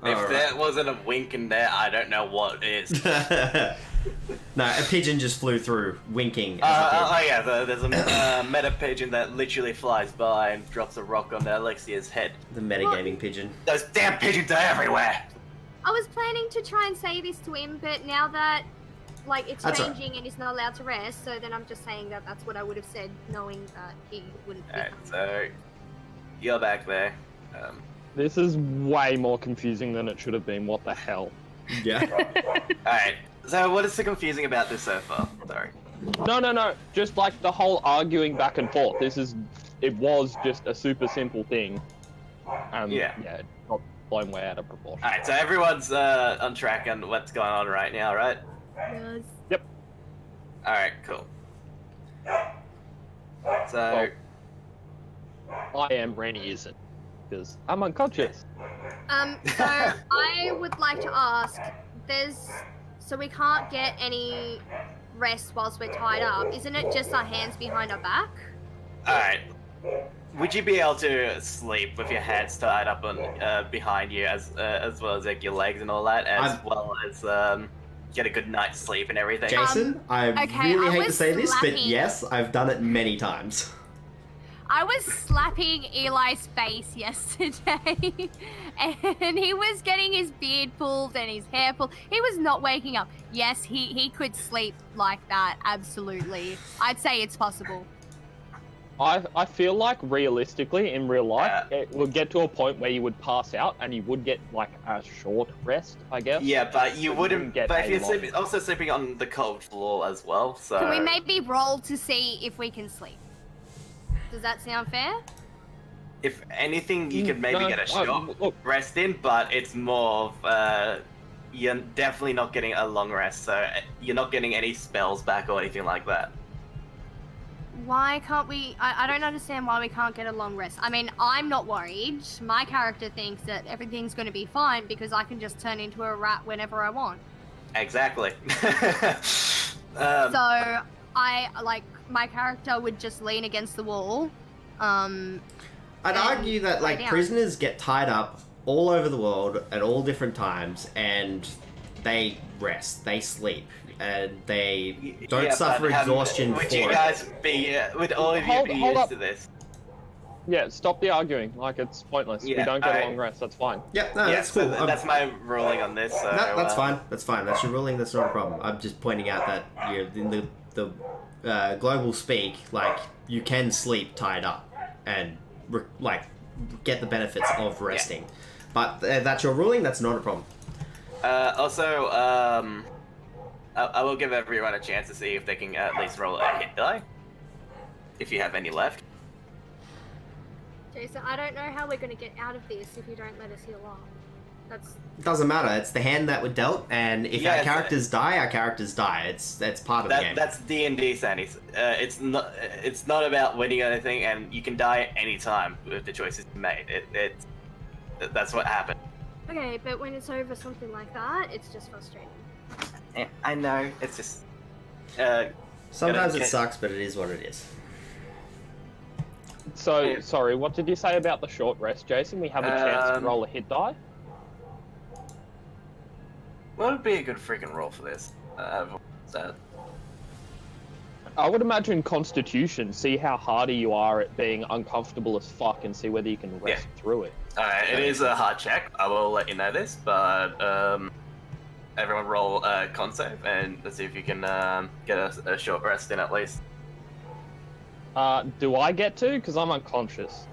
If Alright. there wasn't a wink in there, I don't know what is. No, a pigeon just flew through, winking as it did. Yeah, there's a meta pigeon that literally flies by and drops a rock on Alexia's head. The metagaming pigeon. Those damn pigeons are everywhere! I was planning to try and say this to him, but now that, like, it's That's changing and he's not allowed to rest, so then I'm just saying that that's what I would have said, knowing that he wouldn't be. Alright, so you're back there. This is way more confusing than it should have been. What the hell? Yeah. Alright, so what is so confusing about this so far? Sorry. No. Just like the whole arguing back and forth. It was just a super simple thing. Yeah. Yeah, it got blown way out of proportion. Alright, so everyone's on track on what's going on right now, right? Yes. Yep. Alright, cool. So, I am, Renny isn't. Because I'm unconscious. So I would like to ask, so we can't get any rest whilst we're tied up, isn't it just our hands behind our back? Alright. Would you be able to sleep with your hands tied up on behind you as well as like your legs and all that, as well as get a good night's sleep and everything? Jason, I okay, really I hate to was say this, but slapping- yes, I've done it many times. I was slapping Eli's face yesterday, and he was getting his beard pulled and his hair pulled. He was not waking up. Yes, he could sleep like that, absolutely. I'd say it's possible. I feel like realistically in real life it would get to a point where you would pass out and you would get like a short rest, I guess. Yeah, but you wouldn't get but if a you're long- also sleeping on the cold floor as well, so Can we maybe roll to see if we can sleep? Does that sound fair? if anything you could maybe No, get a short look. rest in, but it's more of you're definitely not getting a long rest, so you're not getting any spells back or anything like that. Why can't we? I don't understand why we can't get a long rest. I mean, I'm not worried. My character thinks that everything's going to be fine because I can just turn into a rat whenever I want. Exactly. So my character would just lean against the wall. I'd and argue that lie like down. prisoners get tied up all over the world at all different times, and they rest, they sleep, and they don't Yeah, suffer but, exhaustion would for you it. guys be would all of you Hold- be hold used up. to this? Yeah, stop the arguing. Like, it's pointless. We Yeah, don't get a I- long rest. That's fine. Yep, no, Yeah, that's so cool. that's my ruling on this. So, No, that's fine. That's fine. That's your ruling. That's not a problem. I'm just pointing out that you're in the global speak. Like you can sleep tied up and get the benefits of resting. But that's your ruling. That's not a problem. Also, I will give everyone a chance to see if they can at least roll a hit die, if you have any left. Jason, I don't know how we're going to get out of this if you don't let us heal up. That's It doesn't matter. It's the hand that we're dealt, and if Yeah, our characters die, our characters die. That's part of the game. That's D&D, Sandy. It's not about winning or anything, and you can die at any time with the choices you made. That's what happened. okay, but when it's over something like that, it's just frustrating. Yeah, I know. It's just. Sometimes it Okay. sucks, but it is what it is. So, Yeah. sorry, what did you say about the short rest, Jason? We have a chance to roll a hit die? What would be a good freaking roll for this? I would imagine Constitution. See how hardy you are at being uncomfortable as fuck and see whether you can rest through it. Alright, it is a hard check. I will let you know this, but everyone roll con save and let's see if you can get a short rest in at least. Do I get to? Because I'm unconscious.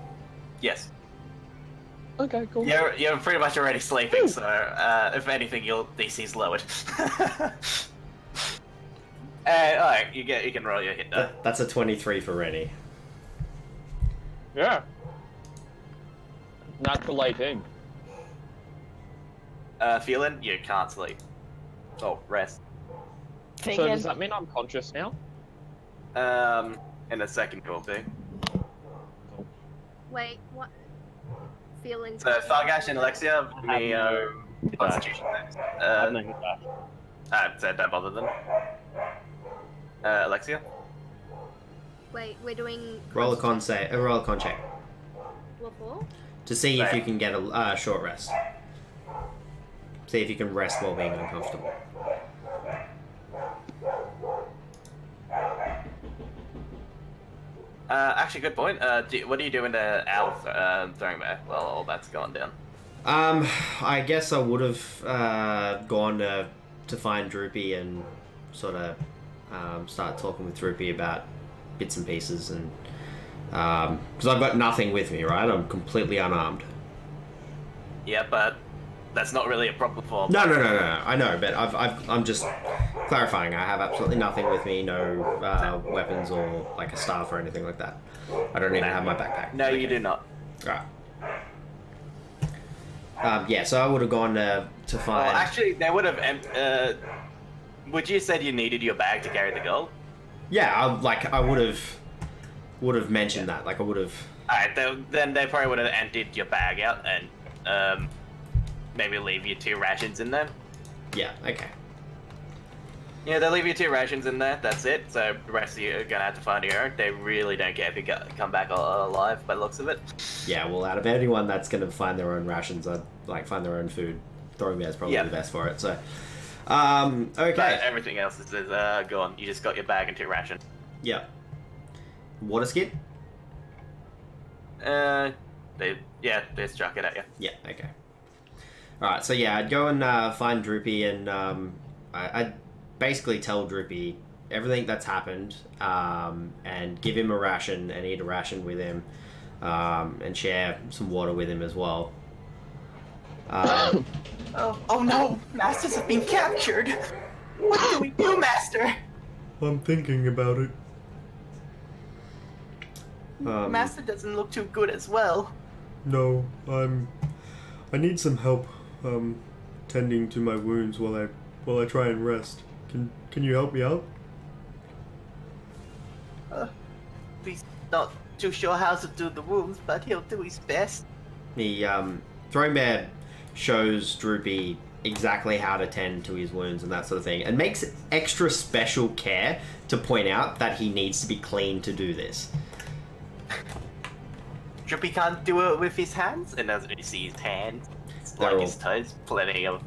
Yes. Okay, cool. You're pretty much already sleeping, so if anything, your DC's lowered. Alright, you can roll your hit die. That's a 23 for Renny. Yeah. Natural 18. Feeling you can't sleep. Oh, rest. So does that mean I'm conscious now? In a second will be. Wait, what? Feeling. So Fargash and Alexia, have me no Constitution saves. I have no hit die. So don't bother them. Alexia. Wait, we're doing. Roll a con check What for? to see if Right. you can get a short rest. See if you can rest while being uncomfortable. Actually, good point. What do you do in the owl throwing bear? Well, all that's gone down. I guess I would have gone to find Droopy and sort of start talking with Droopy about bits and pieces, and because I've got nothing with me, right? I'm completely unarmed. Yeah, but that's not really a problem for. No. I know, but I'm just clarifying. I have absolutely nothing with me. No weapons or like a staff or anything like that. I don't even have my backpack. No, you do not. Right. Yeah, so I would have gone to find. Well, actually, they would have. Would you said you needed your bag to carry the gold? Yeah, I would have mentioned that. Like I would have. Alright, then they probably would have emptied your bag out and maybe leave you 2 rations in there. Yeah. Okay. Yeah, they'll leave you 2 rations in there, that's it. So the rest of you are gonna have to find your own. They really don't care if you come back alive by the looks of it. Yeah, well, out of anyone that's going to find their own rations, I'd find their own food. Throwing bear's probably the best for it, so... okay. But everything else is gone. You just got your bag and 2 rations. Yeah. Water skip? They just chuck it at you. Yeah, okay. Alright, so yeah, I'd go and find Droopy and I'd basically tell Droopy everything that's happened and give him a ration and eat a ration with him and share some water with him as well. Oh no! Masters have been captured! What do we do, Master? I'm thinking about it. Master doesn't look too good as well. No, I need some help tending to my wounds while I try and rest. Can you help me out? He's not too sure how to do the wounds, but he'll do his best. The Throwing Bear shows Droopy exactly how to tend to his wounds and that sort of thing, and makes extra special care to point out that he needs to be clean to do this. Droopy can't do it with his hands, and doesn't really see his hands. It's like his toes, plenty of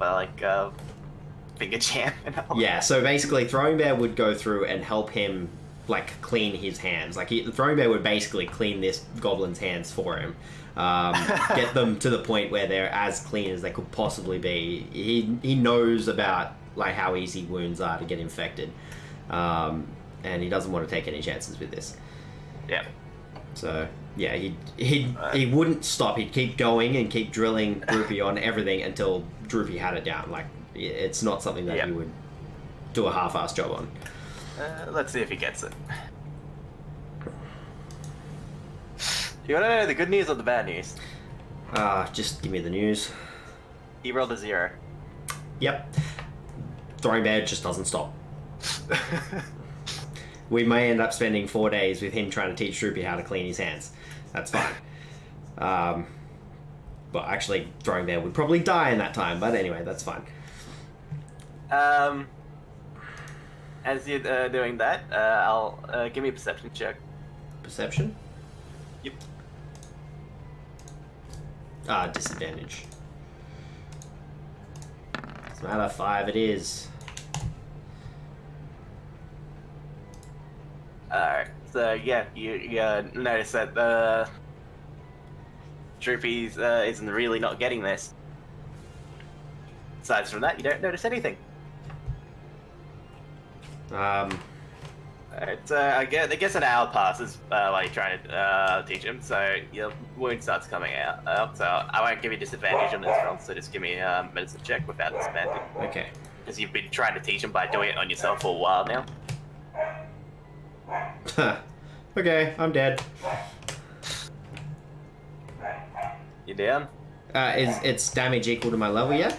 finger jam and all. Yeah, so basically Throwing Bear would go through and help him like clean his hands. Like the Throwing Bear would basically clean this goblin's hands for him. Get them to the point where they're as clean as they could possibly be. He knows about like how easy wounds are to get infected, and he doesn't want to take any chances with this. Yeah. So yeah, he wouldn't stop. He'd keep going and keep drilling Droopy on everything until Droopy had it down. Like it's not something that he would do a half-assed job on. Let's see if he gets it. You wanna know the good news or the bad news? Just give me the news. He rolled a 0. Yep. Throwing Bear just doesn't stop. We may end up spending 4 days with him trying to teach Droopy how to clean his hands. That's fine. But actually, Throwing Bear would probably die in that time, but anyway, that's fine. As you're doing that, I'll give me a perception check. Perception? Yep. Disadvantage. Doesn't matter, 5 it is. Alright, so yeah, you notice that Droopy's isn't really not getting this. Aside from that, you don't notice anything. It's, I guess an hour passes while you're trying to teach him, so your wound starts coming out. So I won't give you disadvantage on this roll, so just give me a medicine check without disadvantage. Okay. Because you've been trying to teach him by doing it on yourself for a while now. Okay, I'm dead. You down? Is its damage equal to my level yet?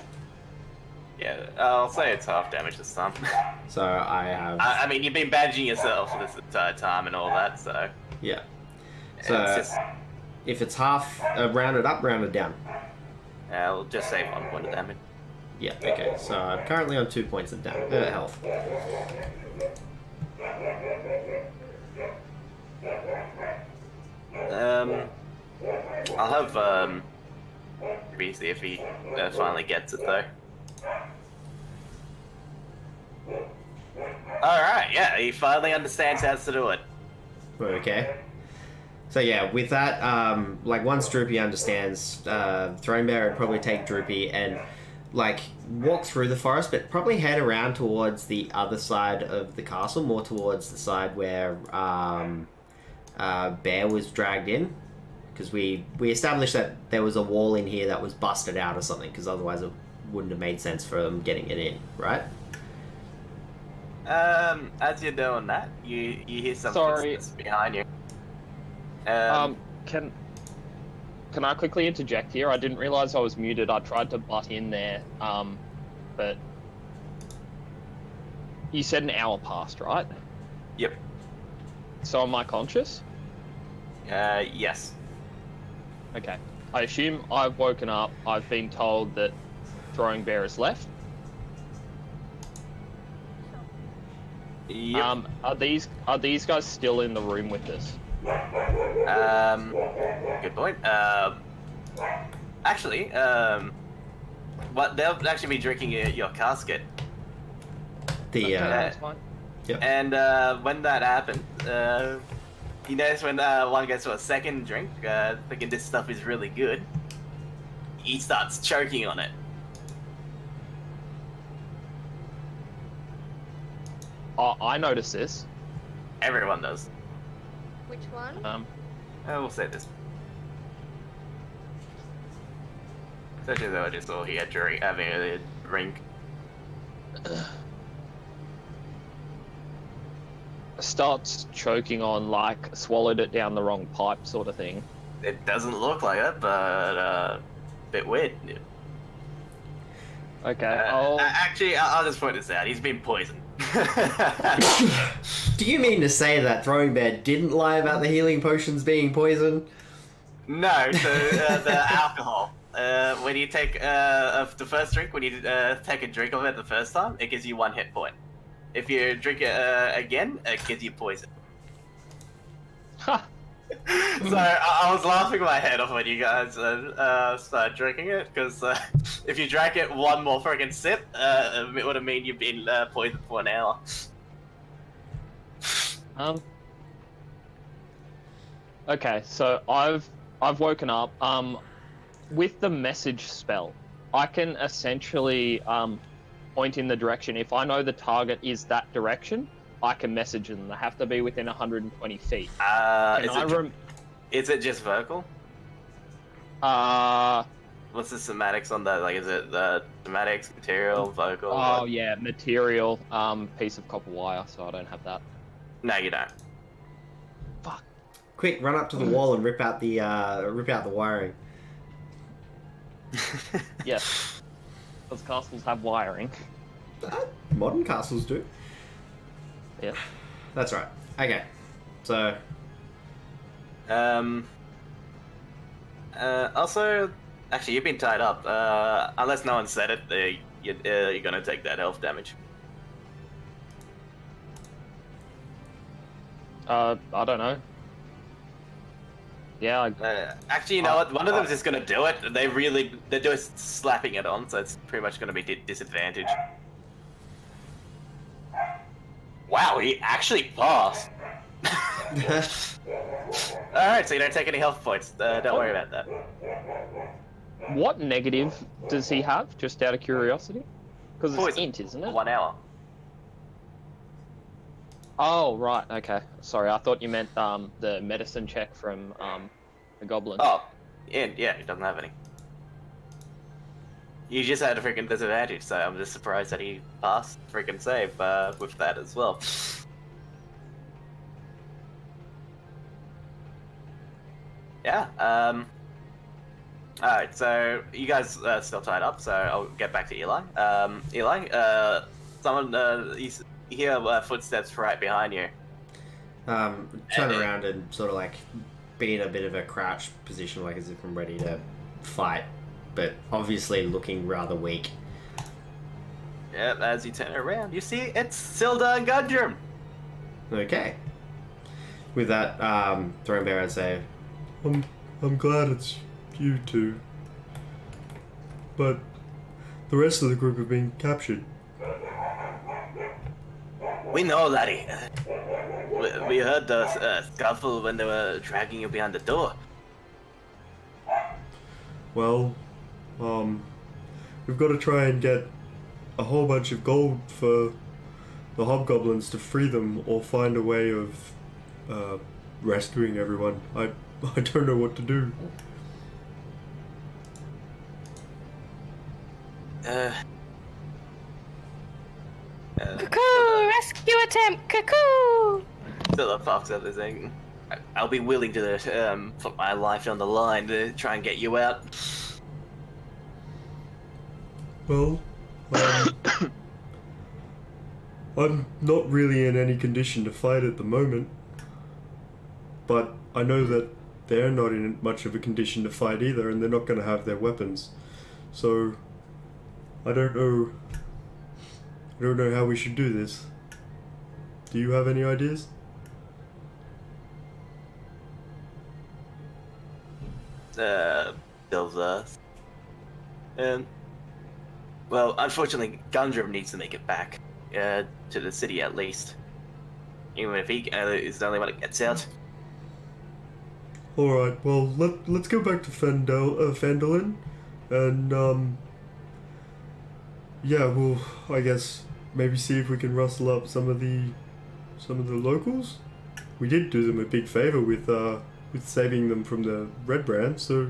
Yeah, I'll say it's half damage this time. So I have... I mean, you've been badging yourself for this entire time and all that, so... Yeah. So, it's just... if it's half, rounded up, rounded down? We'll just say 1 point of damage. Yeah, okay. So I'm currently on 2 points of health. I'll have, see if he finally gets it, though. Alright, yeah, he finally understands how to do it. Okay. So yeah, with that, like once Droopy understands, Throwing Bear would probably take Droopy and like walk through the forest, but probably head around towards the other side of the castle, more towards the side where Bear was dragged in, because we established that there was a wall in here that was busted out or something, because otherwise it wouldn't have made sense for them getting it in, right? As you're doing that, you hear some footsteps behind you. Can I quickly interject here? I didn't realize I was muted. I tried to butt in there, but you said an hour passed, right? Yep. So am I conscious? Yes. Okay. I assume I've woken up. I've been told that Throwing Bear is left. Yep. Are these guys still in the room with us? Good point. Actually, what they'll actually be drinking your casket. The That's fine. And when that happens, you notice when one gets to a second drink, thinking this stuff is really good, he starts choking on it. Oh, I noticed this. Everyone does. Which one? We'll say this. Especially though I just saw he had having a drink. Starts choking on, like, swallowed it down the wrong pipe sort of thing. It doesn't look like it, but bit weird. Okay. Actually, I'll just point this out. He's been poisoned. Do you mean to say that Throwing Bear didn't lie about the healing potions being poison? No, so the alcohol. When you take the first drink, when you take a drink of it the first time, it gives you 1 hit point. If you drink it again, it gives you poison. Ha! So I was laughing my head off when you guys started drinking it, because if you drank it one more friggin' sip, it would have mean you've been poisoned for an hour. Okay, so I've woken up. With the message spell, I can essentially point in the direction. If I know the target is that direction, I can message them. They have to be within 120 feet. Is it just vocal? What's the semantics on that? Like, is it the semantics, material, vocal? Oh yeah, material. Piece of copper wire. So I don't have that. No, you don't. Fuck. Quick, run up to the wall and rip out the wiring. Yes. Because castles have wiring. Modern castles do. Yeah. That's right. Okay. So. Also, actually, you've been tied up. Unless no one said it, you're gonna take that health damage. I don't know. Yeah. Actually, you know what? One of them is just gonna do it. They're doing slapping it on, so it's pretty much gonna be disadvantage. Wow, he actually passed. Alright, so you don't take any health points. Don't worry about that. What negative does he have? Just out of curiosity, because it's Poison. int, isn't it? 1 hour. Oh right. Okay. Sorry, I thought you meant the medicine check from the goblin. Oh, yeah, he doesn't have any. You just had a freaking disadvantage, so I'm just surprised that he passed freaking save with that as well. Yeah, alright, so you guys still tied up, so I'll get back to Eli. Eli, someone, you hear footsteps right behind you. Turn around and sort of like be in a bit of a crouch position, like as if I'm ready to fight, but obviously looking rather weak. Yep, as you turn around, you see it's Silda and Gundrum. Okay. With that, Throne Bear, I'd say, I'm glad it's you two. But the rest of the group have been captured. We know, laddie. We heard the scuffle when they were dragging you behind the door. Well, we've got to try and get a whole bunch of gold for the hobgoblins to free them, or find a way of rescuing everyone. I don't know what to do. Cuckoo! Rescue attempt! Cuckoo! Still fucks up this thing. I'll be willing to put my life on the line to try and get you out. Well, I'm not really in any condition to fight at the moment, but I know that they're not in much of a condition to fight either, and they're not going to have their weapons. So, I don't know how we should do this. Do you have any ideas? Silver. Well, unfortunately, Gundram needs to make it back to the city at least. Even if he is the only one that gets out. Alright, well, let's go back to Phandelin, and, yeah, we'll, I guess, maybe see if we can rustle up some of the locals. We did do them a big favor with saving them from the red brand, so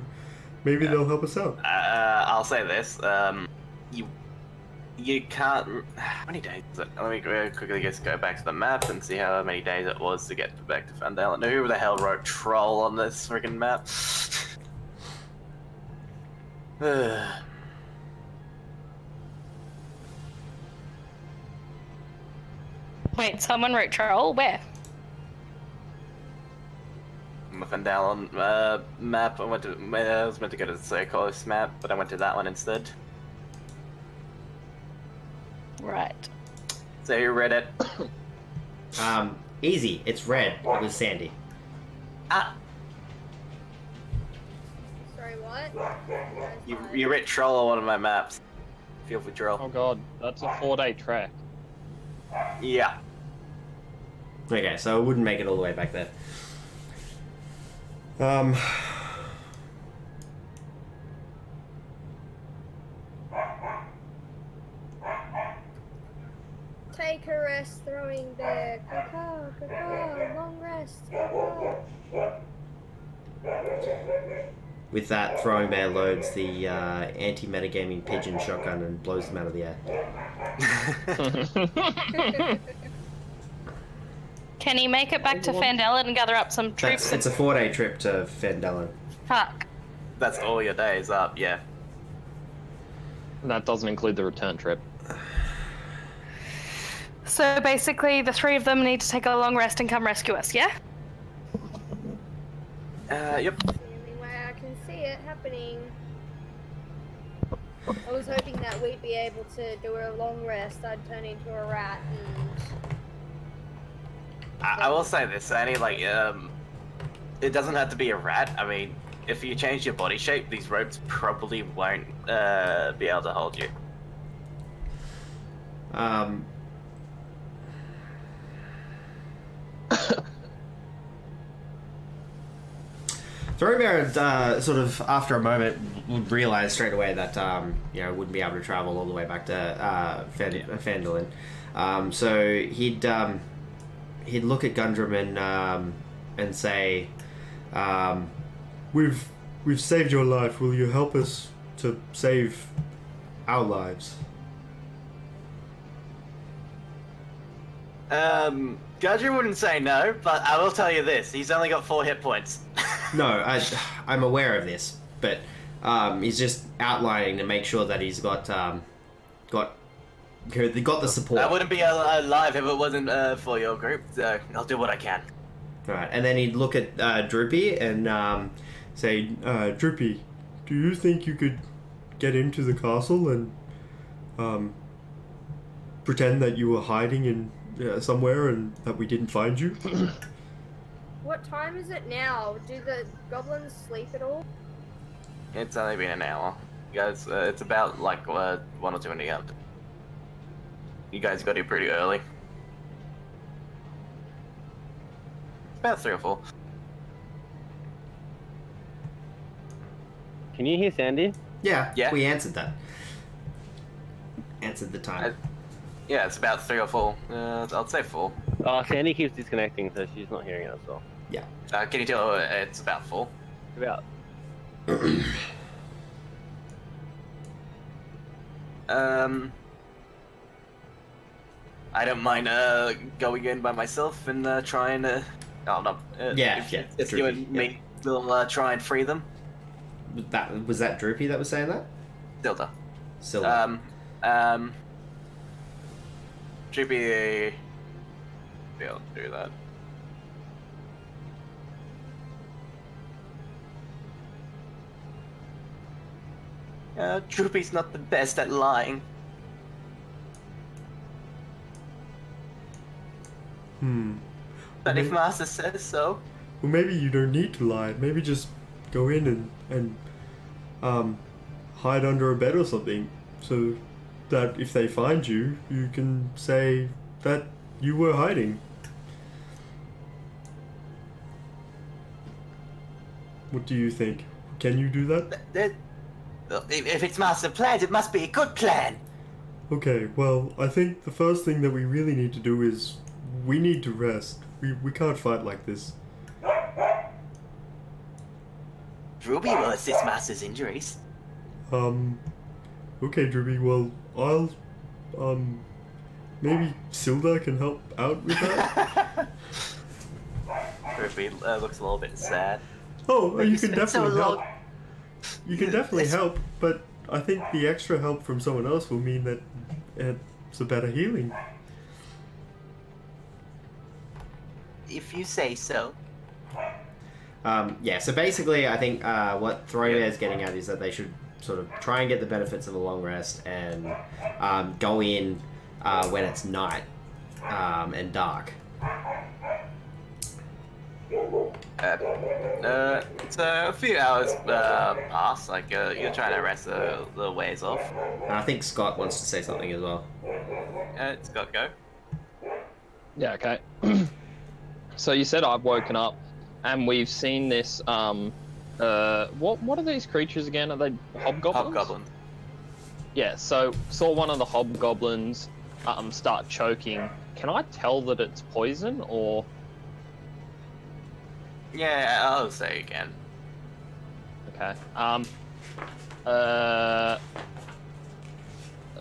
maybe they'll help us out. I'll say this, you can't... How many days is it? Let me quickly just go back to the map and see how many days it was to get back to Phandelver. Who the hell wrote troll on this freaking map? Wait, someone wrote troll? Where? On the Phandelver map, I was meant to go to the Circos map, but I went to that one instead. Right. So who read it? Easy. It's red. It was Sandy. Ah! Sorry, what? You read troll on one of my maps. Feel for troll. Oh god, that's a 4-day trek. Yeah. Okay, so it wouldn't make it all the way back there. Take a rest, throwing bear. Caw, caw, long rest. With that, Throwing Bear loads the anti-metagaming pigeon shotgun and blows them out of the air. Can he make it back to Phandelver and gather up some troops? It's a 4-day trip to Phandelver. Fuck. That's all your days up, yeah. That doesn't include the return trip. So basically, the three of them need to take a long rest and come rescue us, yeah? Yep. The only way I can see it happening. I was hoping that we'd be able to do a long rest. I'd turn into a rat and... I will say this, Annie, like, it doesn't have to be a rat. I mean, if you change your body shape, these ropes probably won't be able to hold you. Throwing Bear, sort of after a moment, would realise straight away that wouldn't be able to travel all the way back to Phandelin. So he'd look at Gundram and say, We've saved your life. Will you help us to save our lives? Gudger wouldn't say no, but I will tell you this: he's only got 4 hit points. No, I'm aware of this, but he's just outlining to make sure that he's got the support. I wouldn't be alive if it wasn't for your group, so I'll do what I can. Right, and then he'd look at Droopy and say, Droopy, do you think you could get into the castle and pretend that you were hiding in somewhere and that we didn't find you? What time is it now? Do the goblins sleep at all? It's only been an hour. You guys, it's about like 1 or 2 in the afternoon. You guys got here pretty early. About 3 or 4. Can you hear Sandy? yeah, Yeah. we answered that. Answered the time. Yeah, it's about 3 or 4. I'd say 4. Oh, Sandy keeps disconnecting, so she's not hearing us well. Yeah. Can you tell it's about 4? About. I don't mind going in by myself and trying to... Oh, no. If you Droopy, and me will try and free them. Was that Droopy that was saying that? Dilda. Silver. Droopy... be able to do that. Droopy's not the best at lying. But if Maybe- Master says so. Well, maybe you don't need to lie. Maybe just go in and hide under a bed or something, so that if they find you, you can say that you were hiding. What do you think? Can you do that? If it's Master plans, it must be a good plan. Okay, well, I think the first thing that we really need to do is we need to rest. We can't fight like this. Ruby will assist Master's injuries. Okay, Dribby, well, I'll, maybe Silda can help out with that? Ruby looks a little bit sad. Oh, you can spent so definitely help. long- You can definitely It's- help, but I think the extra help from someone else will mean that it's a better healing. If you say so. Yeah, so basically, I think what Thronebear's getting at is that they should sort of try and get the benefits of a long rest and go in when it's night and dark. So a few hours pass, like you're trying to rest a little ways off. And I think Scott wants to say something as well. It's got to go. Yeah, okay. So you said I've woken up, and we've seen this, what are these creatures again? Are they hobgoblins? Hobgoblin. Yeah, so saw one of the hobgoblins start choking. Can I tell that it's poison, or... Yeah, I'll say again. Okay.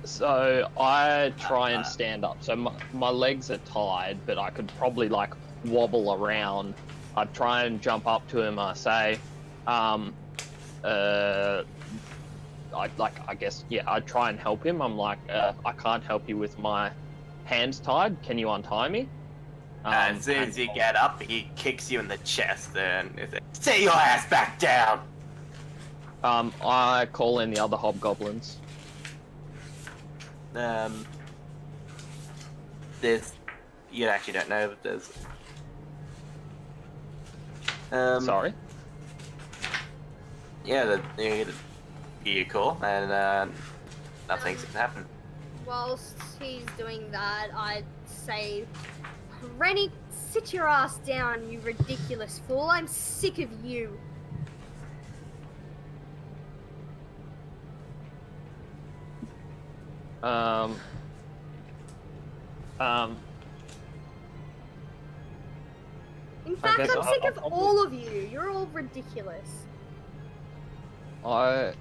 So I try and stand up. So my legs are tied, but I could probably like wobble around. I'd try and jump up to him. I say, I guess, yeah, I'd try and help him. I'm like, I can't help you with my hands tied. Can you untie me? As soon as you get up, he kicks you in the chest and says, "Sit your ass back down." I call in the other hobgoblins. There's, you actually don't know, but there's. Sorry. Yeah, you call and nothing's gonna happen. Whilst he's doing that, I'd say, Renny, sit your ass down, you ridiculous fool. I'm sick of you. In fact, guess I'm sick I'll of probably- all of you. You're all ridiculous. I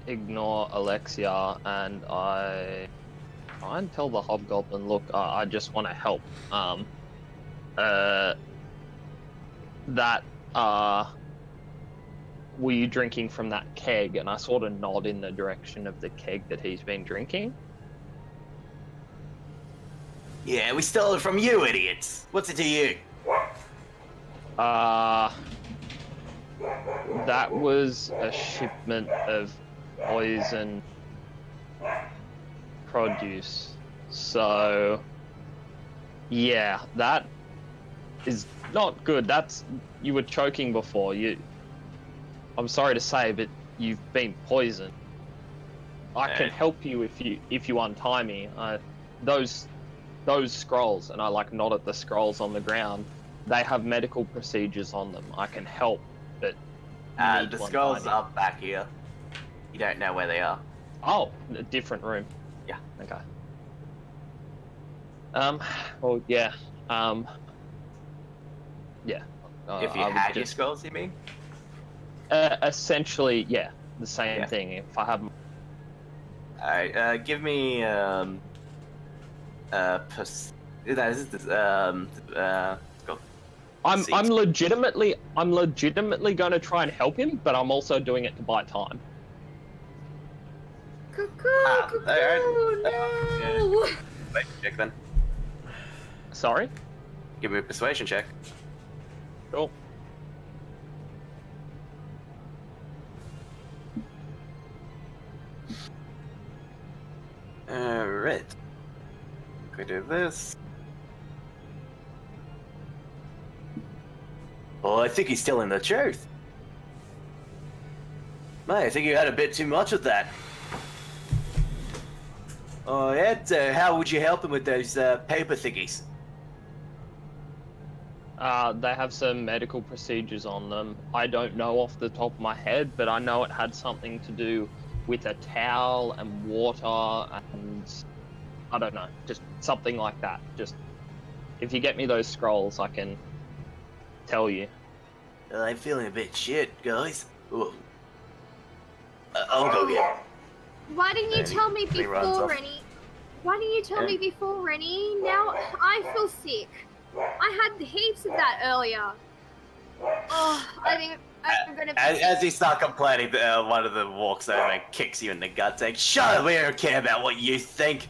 ignore Alexia and I try and tell the hobgoblin, look, I just want to help. Were you drinking from that keg? And I sort of nod in the direction of the keg that he's been drinking. Yeah, we stole it from you, idiots. What's it to you? That was a shipment of poison produce. So, yeah, that is not good. You were choking before. I'm sorry to say, but you've been poisoned. I can help you if you untie me. Those scrolls, and I like nod at the scrolls on the ground. They have medical procedures on them. I can help, but you need The to scrolls untie me. are back here. You don't know where they are. Oh, a different room. Yeah. Okay. Well, yeah. Yeah. If you I would had your just- scrolls, you mean? essentially, yeah, the same Yeah. thing. If I have, Alright, give me I'm Seats. legitimately going to try and help him, but I'm also doing it to buy time. Cuckoo, cuckoo, alright. no! Persuasion check then. Sorry. Give me a persuasion check. Cool. Alright. We do this. Well, I think he's telling the truth. Mate, I think you had a bit too much of that. Oh, yeah? So how would you help him with those paper thingies? They have some medical procedures on them. I don't know off the top of my head, but I know it had something to do with a towel and water and I don't know, just something like that. Just if you get me those scrolls, I can tell you. I'm feeling a bit shit, guys. Ooh. I'll go get him. Why didn't you And tell me he runs before, off. Renny? Why didn't you tell me before, Renny? Now I feel sick. I had heaps of that earlier. Oh, I think I'm gonna be As you start complaining, one of them walks over and kicks you in the gut, saying, "Shut up! We don't care about what you think."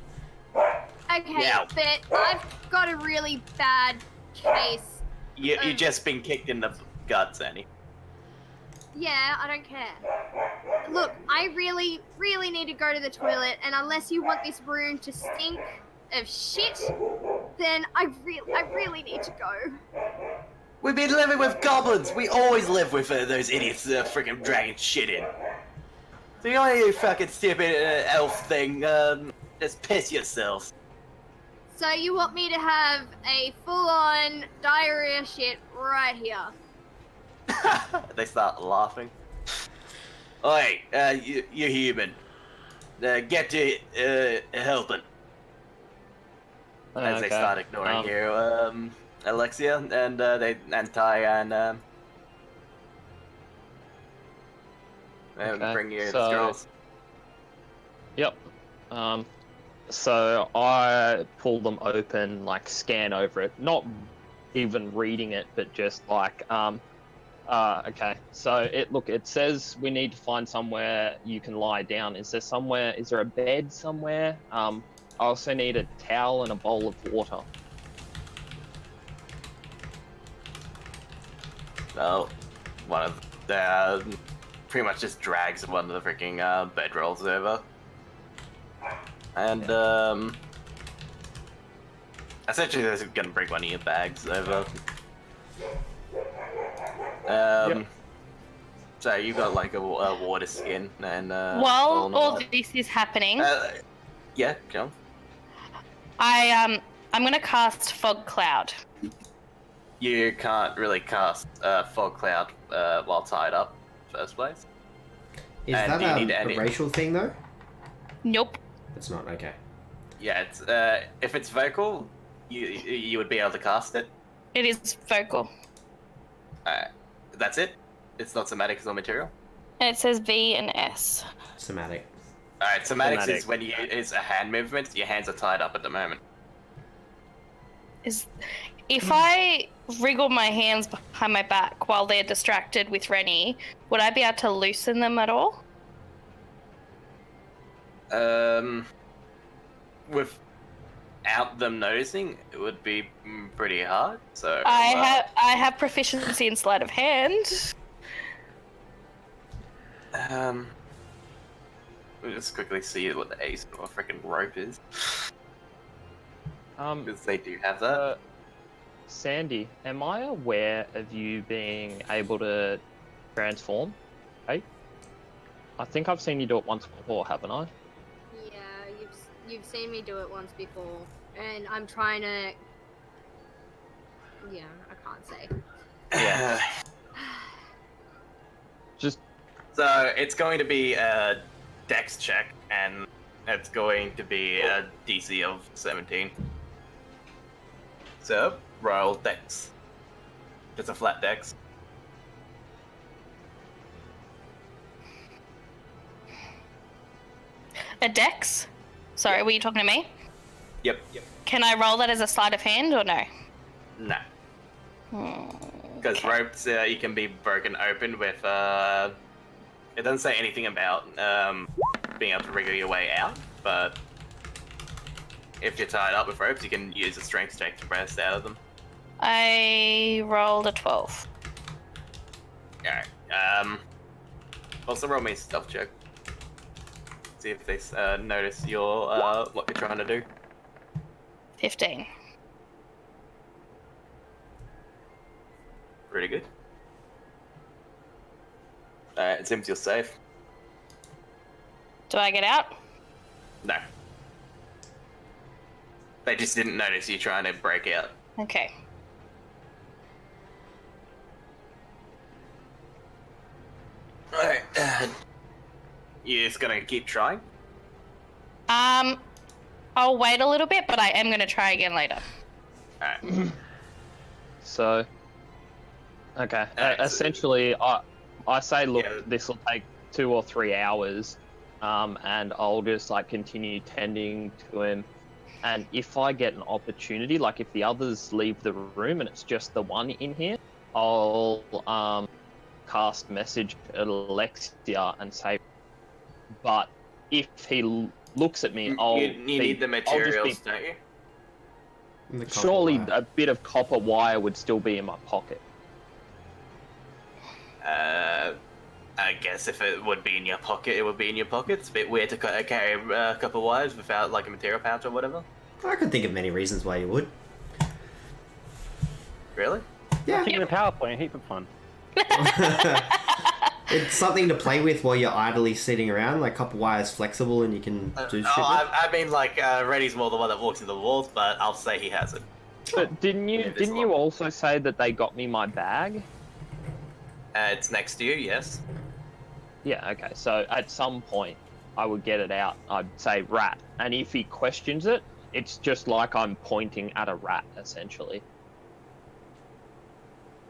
okay, Now. but I've got a really bad case. You just been kicked in the guts, Annie. Yeah, I don't care. Look, I really, really need to go to the toilet, and unless you want this room to stink of shit, then I really need to go. We've been living with goblins. We always live with those idiots freaking dragging shit in. So you only fucking stupid elf thing, just piss yourselves. So you want me to have a full-on diarrhea shit right here? They start laughing. Oi, you human. Get to helping. As they Okay. start ignoring you, Alexia and Ty and Okay, bring you the so- scrolls. Yep. So I pull them open, like scan over it, not even reading it, but just like, okay. So it says we need to find somewhere you can lie down. Is there a bed somewhere? I also need a towel and a bowl of water. Well, one of the pretty much just drags one of the freaking bedrolls over, and essentially they're gonna bring one of your bags over. Yep. So you got like a water skin and While all this is happening, yeah, John. I'm gonna cast fog cloud. You can't really cast fog cloud while tied up, first place. Is And that do you need any- a racial thing though? Nope. It's not. Okay. Yeah, it's if it's vocal, you would be able to cast it. It is vocal. That's it. It's not somatic, it's not material. And it says V and S. Somatic. Alright, somatics Somatic. is when it's a hand movement, your hands are tied up at the moment. If I wriggle my hands behind my back while they're distracted with Renny, would I be able to loosen them at all? Without them noticing, it would be pretty hard. So I have proficiency in sleight of hand. We'll just quickly see what the ace or freaking rope is, because they do have that. Sandy, am I aware of you being able to transform? Hey, I think I've seen you do it once before, haven't I? Yeah, you've seen me do it once before, and I'm trying to. Yeah, I can't say. Yeah. Just So it's going to be a dex check, and it's going to be a DC of 17. So roll dex. Just a flat dex. A dex? Sorry, were you talking to me? Yep. Can I roll that as a sleight of hand or no? No. Hmm, Because okay. ropes, you can be broken open with, it doesn't say anything about, being able to wriggle your way out, but if you're tied up with ropes, you can use a strength check to burst out of them. I rolled a 12. Alright, also roll me a stealth check. See if they, notice your, what you're trying to do. 15. Pretty good. It seems you're safe. Do I get out? No. They just didn't notice you trying to break out. Okay. Alright. You're just gonna keep trying? I'll wait a little bit, but I am going to try again later. Alright. So, okay. Alright, so- Essentially, I say, look, Yeah. this will take 2 or 3 hours, and I'll just like continue tending to him. And if I get an opportunity, like if the others leave the room and it's just the one in here, I'll cast message at Alexia and say. But if he looks at me, I'll. You need the materials, don't you? And the copper Surely wire. a bit of copper wire would still be in my pocket. I guess if it would be in your pocket, it would be in your pocket. It's a bit weird to carry a couple wires without like a material pouch or whatever. I could think of many reasons why you would. Really? Yeah. Taking a PowerPoint, heap of fun. It's something to play with while you're idly sitting around. Like, copper wire is flexible and you can do shit with. I mean, like, Renny's more the one that walks in the walls, but I'll say he has it. But didn't Yeah, you this one. also say that they got me my bag? It's next to you, yes. Yeah, okay. So at some point I would get it out. I'd say rat. And if he questions it, it's just like I'm pointing at a rat, essentially.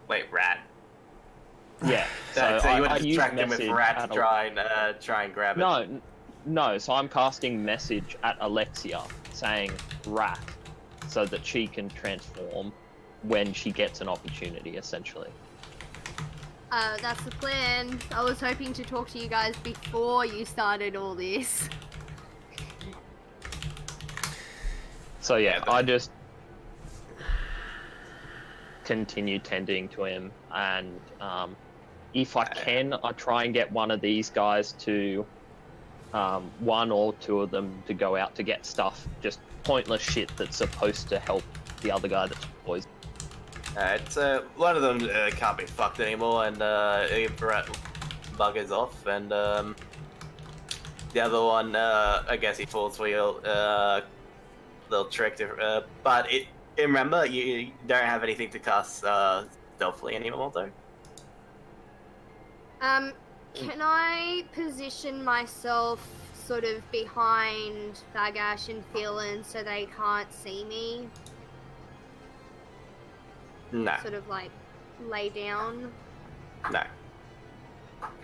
Wait, rat. Yeah. So you would I use distract him with message rat at to try and grab it. No, so I'm casting message at Alexia saying rat so that she can transform when she gets an opportunity, essentially. That's the plan. I was hoping to talk to you guys before you started all this. So yeah, Yeah, but- I just continue tending to him, and if I can, I try and get one of these guys to, one or two of them to go out to get stuff, just pointless shit that's supposed to help the other guy that's poisoned. One of them can't be fucked anymore, and rat buggers off, and the other one, I guess he falls for your little trick. But remember, you don't have anything to cast stealthily anymore, though. Can I position myself sort of behind Thagash and Phelan so they can't see me? No, Sort of like lay down? no.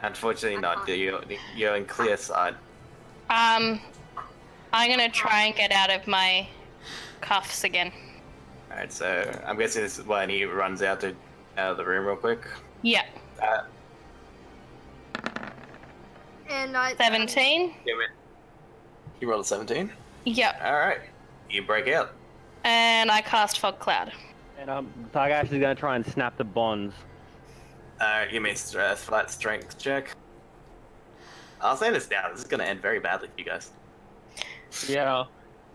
Unfortunately, I not. can't. You're in clear sight. I'm gonna try and get out of my cuffs again. Alright, so I'm guessing this is when he runs out of the room real quick. Yeah. And I 17. You rolled a 17? Yep. Alright. You break out. And I cast fog cloud. And Targash is gonna try and snap the bonds. Give me a flat strength check. I'll say this now, this is gonna end very badly for you guys. Yeah.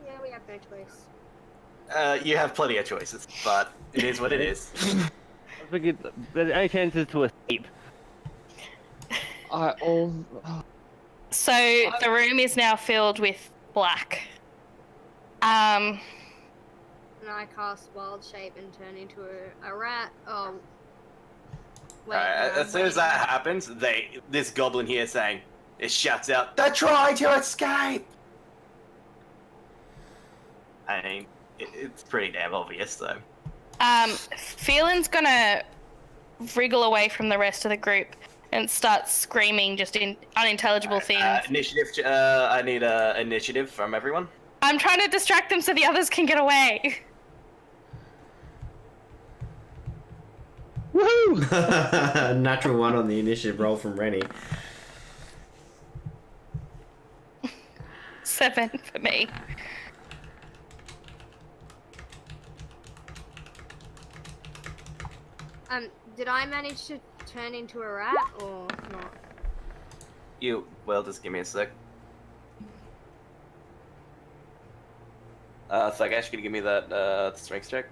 Yeah, we have no choice. You have plenty of choices, but it is what it is. I figured there's any chances to escape. So the room is now filled with black. And I cast wild shape and turn into a rat. Oh. Wait, Alright, no, as soon as wait. that happens, this goblin here saying, it shouts out, "They're trying to escape!" I mean, it's pretty damn obvious, though. Phelan's gonna wriggle away from the rest of the group and start screaming just in unintelligible things. Initiative. I need initiative from everyone. I'm trying to distract them so the others can get away. Woohoo! Natural 1 on the initiative roll from Renny. 7 for me. Did I manage to turn into a rat or not? Just give me a sec. Thagash, can you give me that strength check?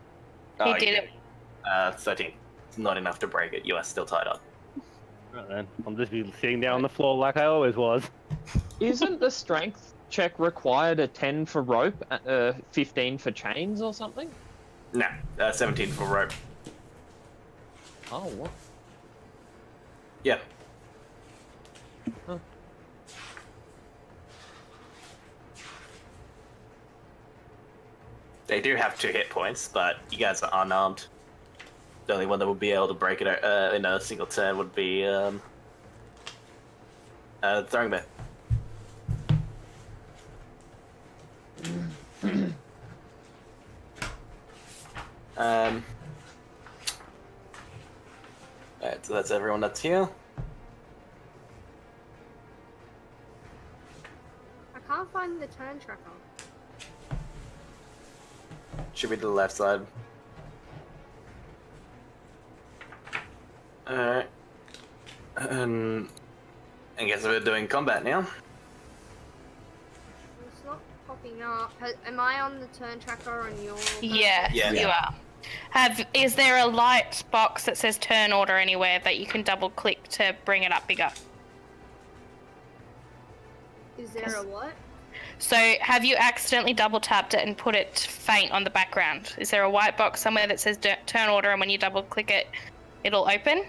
He you did did. 13. It's not enough to break it. You are still tied up. Right then, I'll just be sitting down on the floor like I always was. Isn't the strength check required a 10 for rope, 15 for chains or something? No, 17 for rope. Oh, what? Yeah. Huh. They do have 2 hit points, but you guys are unarmed. The only one that would be able to break it in a single turn would be throwing bit. Alright, so that's everyone that's here. I can't find the turn tracker. Should be to the left side. Alright. I guess we're doing combat now. It's not popping up. Am I on the turn tracker on your? Yeah, Yeah. you are. Is there a light box that says turn order anywhere that you can double click to bring it up bigger? Is there a what? So have you accidentally double tapped it and put it faint on the background? Is there a white box somewhere that says turn order, and when you double click it, it'll open?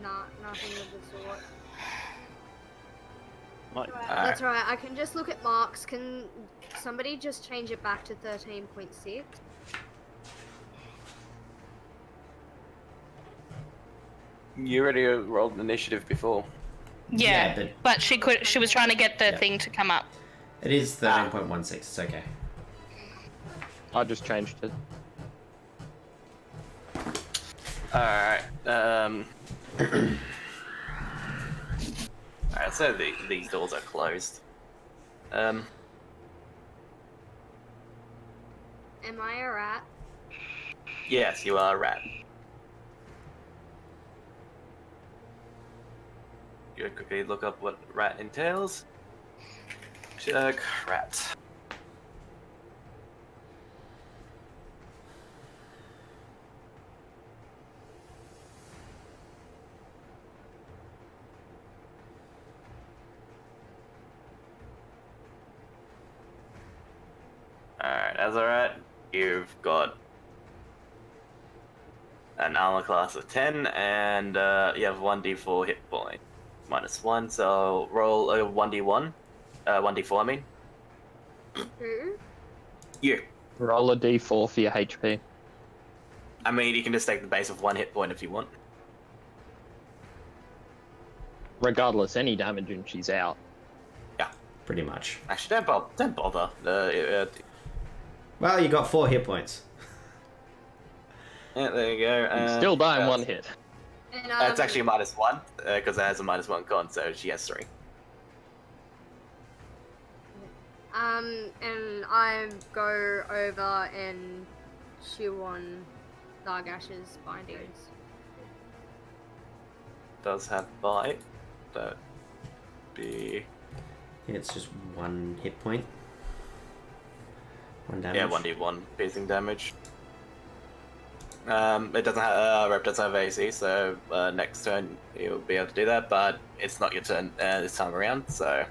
Nah, nothing of the sort. Right. Right, that's right. I can just look at marks. Can somebody just change it back to 13.6? You already rolled an initiative before. Yeah, Yeah, but she was trying to get the Yeah. thing to come up. It is 13.16. It's okay. I just changed it. Alright, Alright, so these doors are closed. Am I a rat? Yes, you are a rat. You quickly look up what rat entails. Check rat. Alright, as a rat, you've got an armor class of 10, and you have 1d4 hit point. -1, so roll a 1d1. 1d4, I mean. Who? You. Roll a d4 for your HP. I mean, you can just take the base of 1 hit point if you want. Regardless, any damage and she's out. Pretty much. Actually, don't bother. Well, you got 4 hit points. Yeah, there you go. You still die in one hit. And, It's actually a -1, because it has a -1 con, so she has 3. and I go over and chew on Dargash's bindings. Does have bite. That be... I think it's just 1 hit point. 1 damage. Yeah, 1d1 piercing damage. It doesn't have Rep doesn't have AC, so next turn you'll be able to do that. But it's not your turn this time around, so.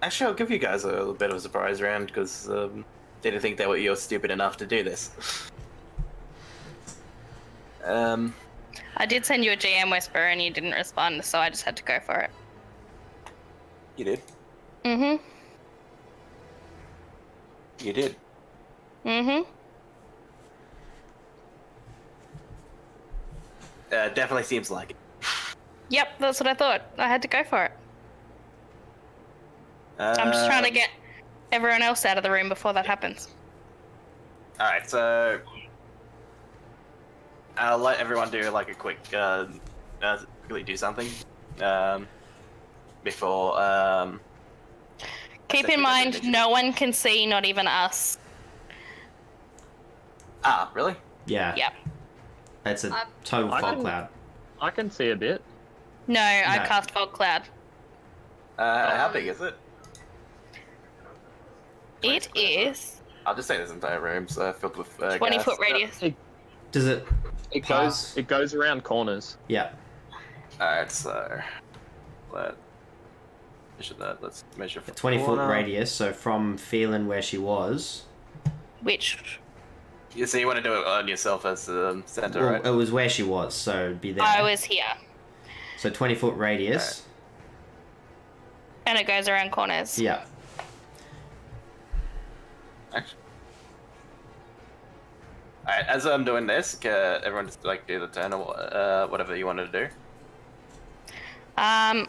Actually, I'll give you guys a little bit of a surprise round because didn't think that you're stupid enough to do this. I did send you a GM whisper and you didn't respond, so I just had to go for it. You did. Mm-hmm. You did. Mm-hmm. Definitely seems like it. Yep, that's what I thought. I had to go for it. I'm just trying to get everyone else out of the room before that happens. Alright, so I'll let everyone do like a quick quickly do something before Keep in mind, no one can see, not even us. Ah, really? Yeah. Yep. It's a I- total I fog can- cloud. I can see a bit. No, I No. cast Fog Cloud. How big is it? 20 It square. is I'll just say this entire room's filled with 20-foot gas. radius. Does it? It Pass. goes around corners. Yeah. Alright, so let's measure that. Let's measure A from 20-foot corner. radius. So from feeling where she was. Which Yeah, so you want to do it on yourself as the center, Well, right? it was where she was, so it'd be there. I was here. So 20-foot radius. And it goes around corners. Yeah. Actually. Alright, as I'm doing this, can everyone just like do the turn or whatever you wanted to do? I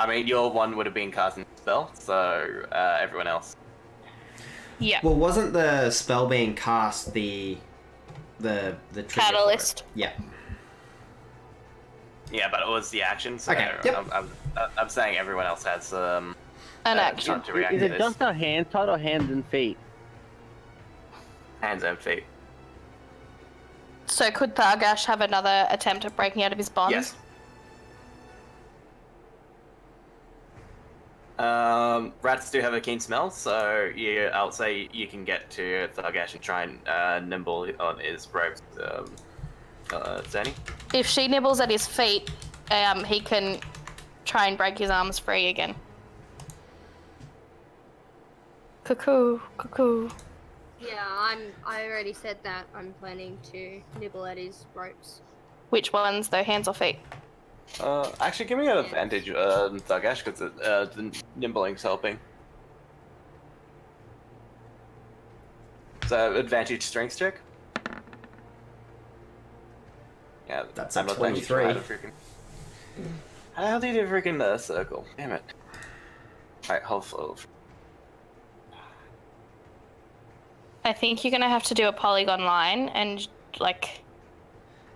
mean, your one would have been casting spell, so everyone else. Yeah. Well, wasn't the spell being cast the trigger for it? Catalyst. Yeah. Yeah, but it was the action, so Okay, yep. I'm saying everyone else has An action. time to react Is to it this. just our hands tied or hands and feet? Hands and feet. So could Thargash have another attempt at breaking out of his bonds? Yes. Rats do have a keen smell, so I'll say you can get to Thargash and try and nimble on his ropes, Zanny. If she nibbles at his feet, he can try and break his arms free again. Cuckoo, cuckoo. Yeah, I already said that I'm planning to nibble at his ropes. Which ones, though, hands or feet? Actually, give me an advantage, Thargash, because the nimbling's helping. So, advantage strength check. Yeah, That's I'm a not letting you 23. try to freaking... How the hell did you freaking circle? Damn it. Alright, hold. I think you're gonna have to do a polygon line and, like...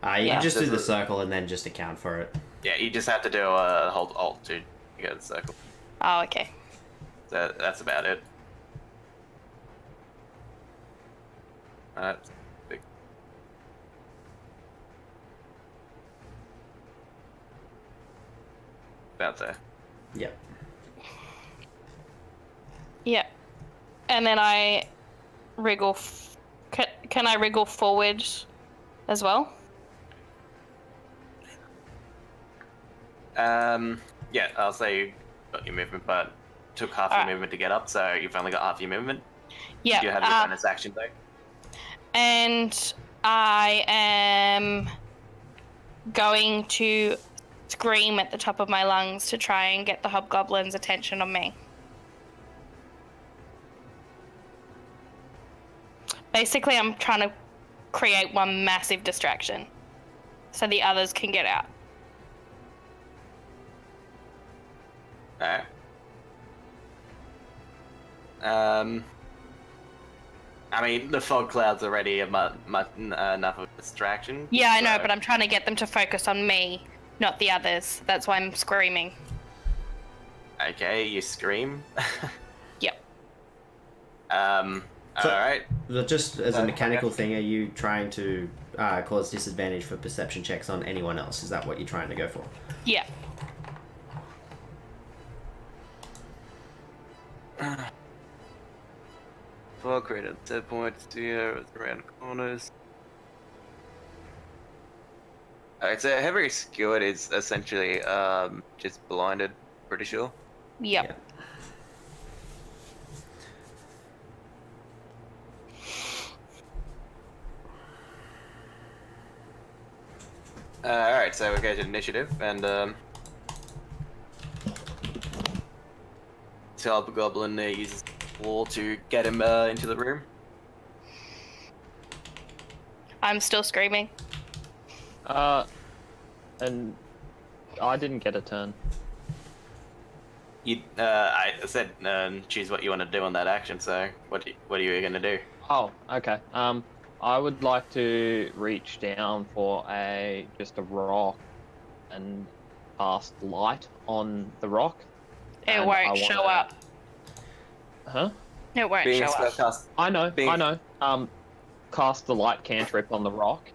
You Yeah. can just do the circle and then just account for it. Yeah, you just have to do a hold alt to get the circle. Oh, okay. So that's about it. Big. About there. Yep. Yep. And then I wriggle... Can I wriggle forward as well? Yeah, I'll say you got your movement, but took half your movement to get up, so you've only got half your movement. Yeah. You have your bonus action though. And I am going to scream at the top of my lungs to try and get the hobgoblin's attention on me. Basically, I'm trying to create one massive distraction so the others can get out. Alright. I mean, the fog cloud's already enough of a distraction. Yeah, I know, so- but I'm trying to get them to focus on me, not the others. That's why I'm screaming. Okay, you scream. Yep. So- Alright. Just as a Okay. mechanical thing, are you trying to cause disadvantage for perception checks on anyone else? Is that what you're trying to go for? Yeah. Fog created set points here around corners. Alright, so heavy skewed is essentially just blinded, pretty sure. Yep. Yeah. Alright, so we go to initiative and Goblin uses wall to get him into the room. I'm still screaming. And I didn't get a turn. I said choose what you want to do on that action. So what are you gonna do? Oh, okay. I would like to reach down for just a rock and cast light on the rock. It And I won't wanna- show up. Huh? It won't Being show a up. spellcast. I know. Being- I know. Cast the light cantrip on the rock,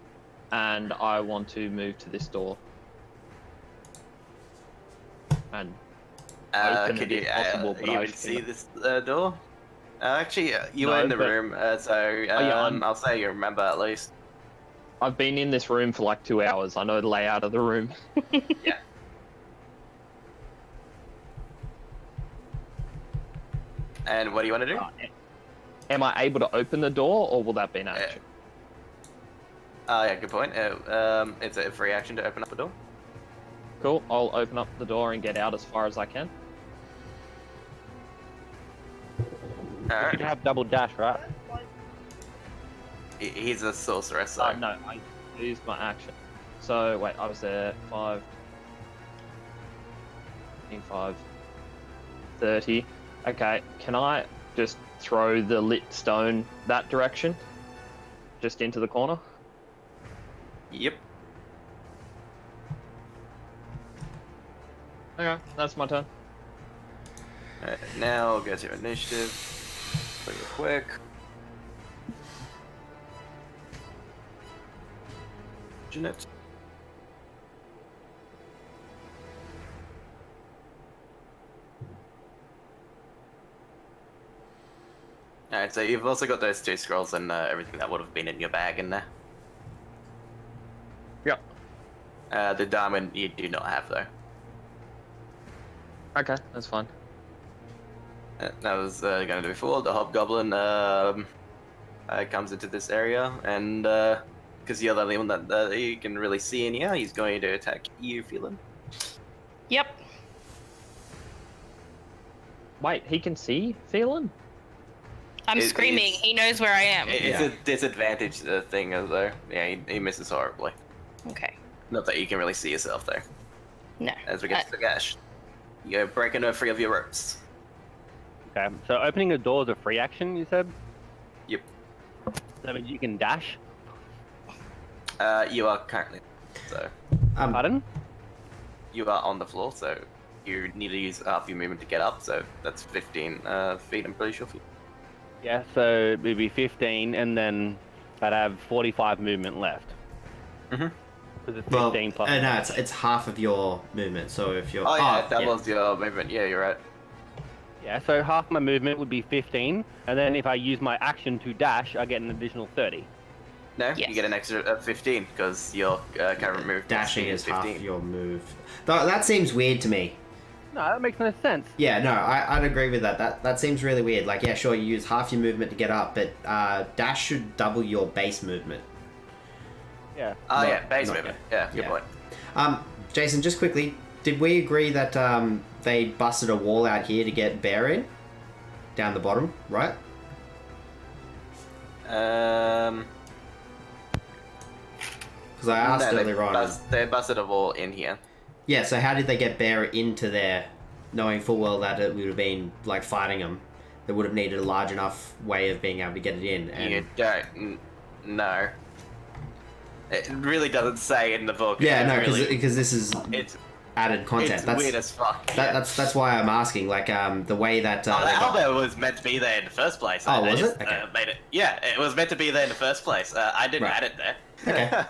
and I want to move to this door. And open Could it you if possible, but I even see this door? Actually, you were No, in the but- room, so yeah, I'll say you remember at least. I've been in this room for like 2 hours. I know the layout of the room. Yeah. And what do you want to do? Am I able to open the door, or will that be an action? Yeah, good point. It's a free action to open up the door. Cool. I'll open up the door and get out as far as I can. Alright. You have double dash, right? He's a sorcerer, so. No, I used my action. So wait, I was there 5, 5, 30. Okay, can I just throw the lit stone that direction? Just into the corner? Yep. Okay, that's my turn. Alright, now go to your initiative. Real quick. Jeanette. Alright, so you've also got those 2 scrolls and everything that would have been in your bag in there. Yep. The diamond you do not have though. Okay, that's fine. That was going to do before. The hobgoblin comes into this area, and because you're the only one that you can really see in here, he's going to attack you, Phelan. Yep. Wait, he can see Phelan? I'm It- screaming. it's- He knows where I am. It's Yeah. a disadvantage thing, though. Yeah, he misses horribly. Okay. Not that you can really see yourself, though. No. As we get to the gash, you're breaking free of your ropes. Okay, so opening the door is a free action, you said? Yep. That means you can dash? You are currently, so Pardon? you are on the floor, so you need to use half your movement to get up. So that's 15 feet. I'm pretty sure. Yeah, so it'd be 15, and then I'd have 45 movement left. Mhm. Because it's Well, 15 plus. no, it's half of your movement. So if you're Oh yeah, half, it doubles your movement. Yeah, you're right. Yeah, so half my movement would be 15, and then if I use my action to dash, I get an additional 30. No, Yes. you get an extra 15 because your current move dashing is 15. half your move. That seems weird to me. No, that makes no sense. Yeah, no, I'd agree with that. That seems really weird. Like, yeah, sure, you use half your movement to get up, but dash should double your base movement. Yeah. Oh Not- yeah, base not movement. Yeah, good Yeah. point. Jason, just quickly, did we agree that they busted a wall out here to get Bear in? Down the bottom, right? Because I asked no, earlier on. they busted a wall in here. Yeah, so how did they get Bear into there, knowing full well that it would have been like fighting them? They would have needed a large enough way of being able to get it in. And You don't know. It really doesn't say in the book. yeah, It no, really, because this is it's added content. it's weird as fuck. That's why I'm asking. Like the way that. The they got- Albert was meant to be there in the first place. Oh, They was just, it? Okay. made it. Yeah, it was meant to be there in the first place. I didn't Right. add it there. Okay.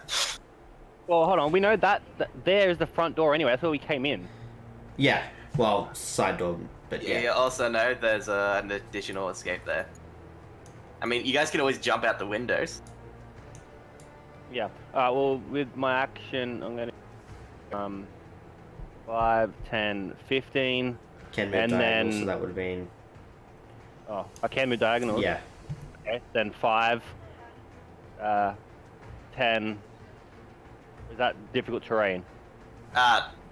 Well, hold on. We know that there is the front door anyway. That's where we came in. Yeah, well, side door, but You yeah. also know there's an additional escape there. I mean, you guys can always jump out the windows. Yeah. Well, with my action, I'm gonna 5, 10, 15. Can move and diagonal, then- so that would have been Oh, I can move diagonal. yeah. Okay. Then 5, 10. Is that difficult terrain?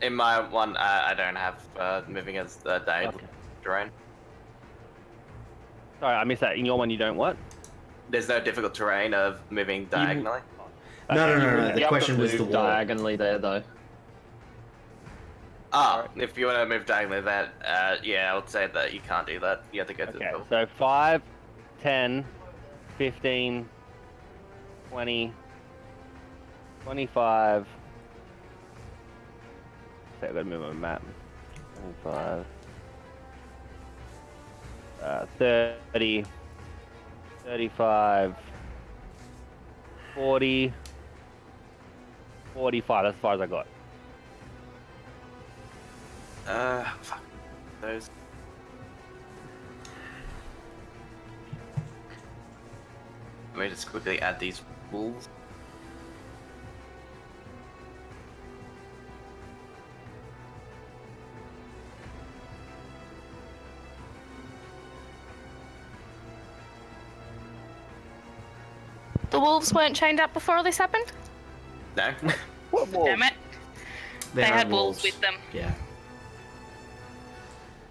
In my one, I don't have moving as diagonal Okay. terrain. Sorry, I missed that. In your one, you don't what? There's no difficult terrain of moving diagonally. No. The You have question to was the move wall. diagonally there, though. If you want to move diagonally, yeah, I would say that you can't do that. You have to go to the Okay, middle. so 5, 10, 15, 20, 25. So I've got to move my map. 25, 30, 35, 40, 45. That's as far as I got. Fuck. those. Let me just quickly add these wolves. The wolves weren't chained up before all this happened? No. Damn it. They There are had wolves with them. Yeah.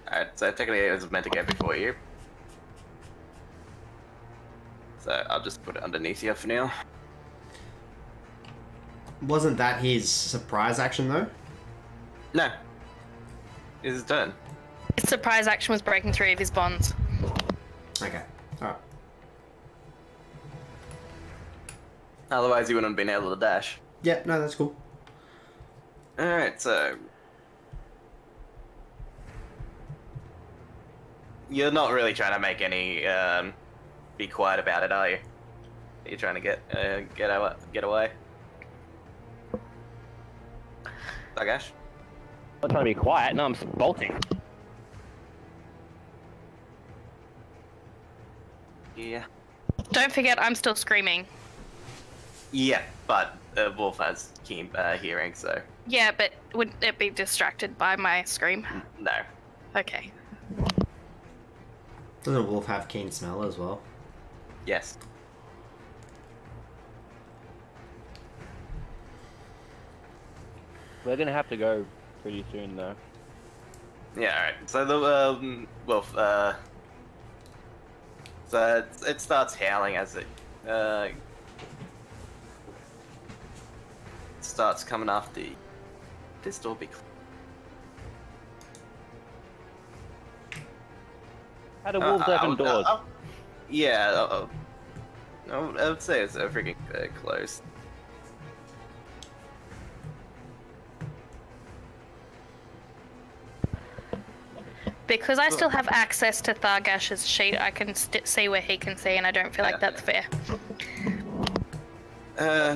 Alright, so technically it was meant to go before you. So I'll just put it underneath you for now. Wasn't that his surprise action though? No. It's his turn. His surprise action was breaking 3 of his bonds. Okay. Alright. Otherwise he wouldn't have been able to dash. Yeah, no, that's cool. Alright, so... You're not really trying to make any, be quiet about it, are you? You're trying to get away? Dagash? I'm not trying to be quiet. No, I'm bolting. Yeah. Don't forget, I'm still screaming. Yeah, but Wolf has keen hearing, so... Yeah, but would it be distracted by my scream? No. Okay. Doesn't a wolf have keen smell as well? Yes. We're gonna have to go pretty soon, though. Yeah, alright. So the wolf, so it starts howling as it starts coming after you. This door be closed. How do wolves open doors? Yeah, I would say it's freaking close. Because I still have access to Thargash's sheet, I can see where he can see, and I don't feel like that's fair.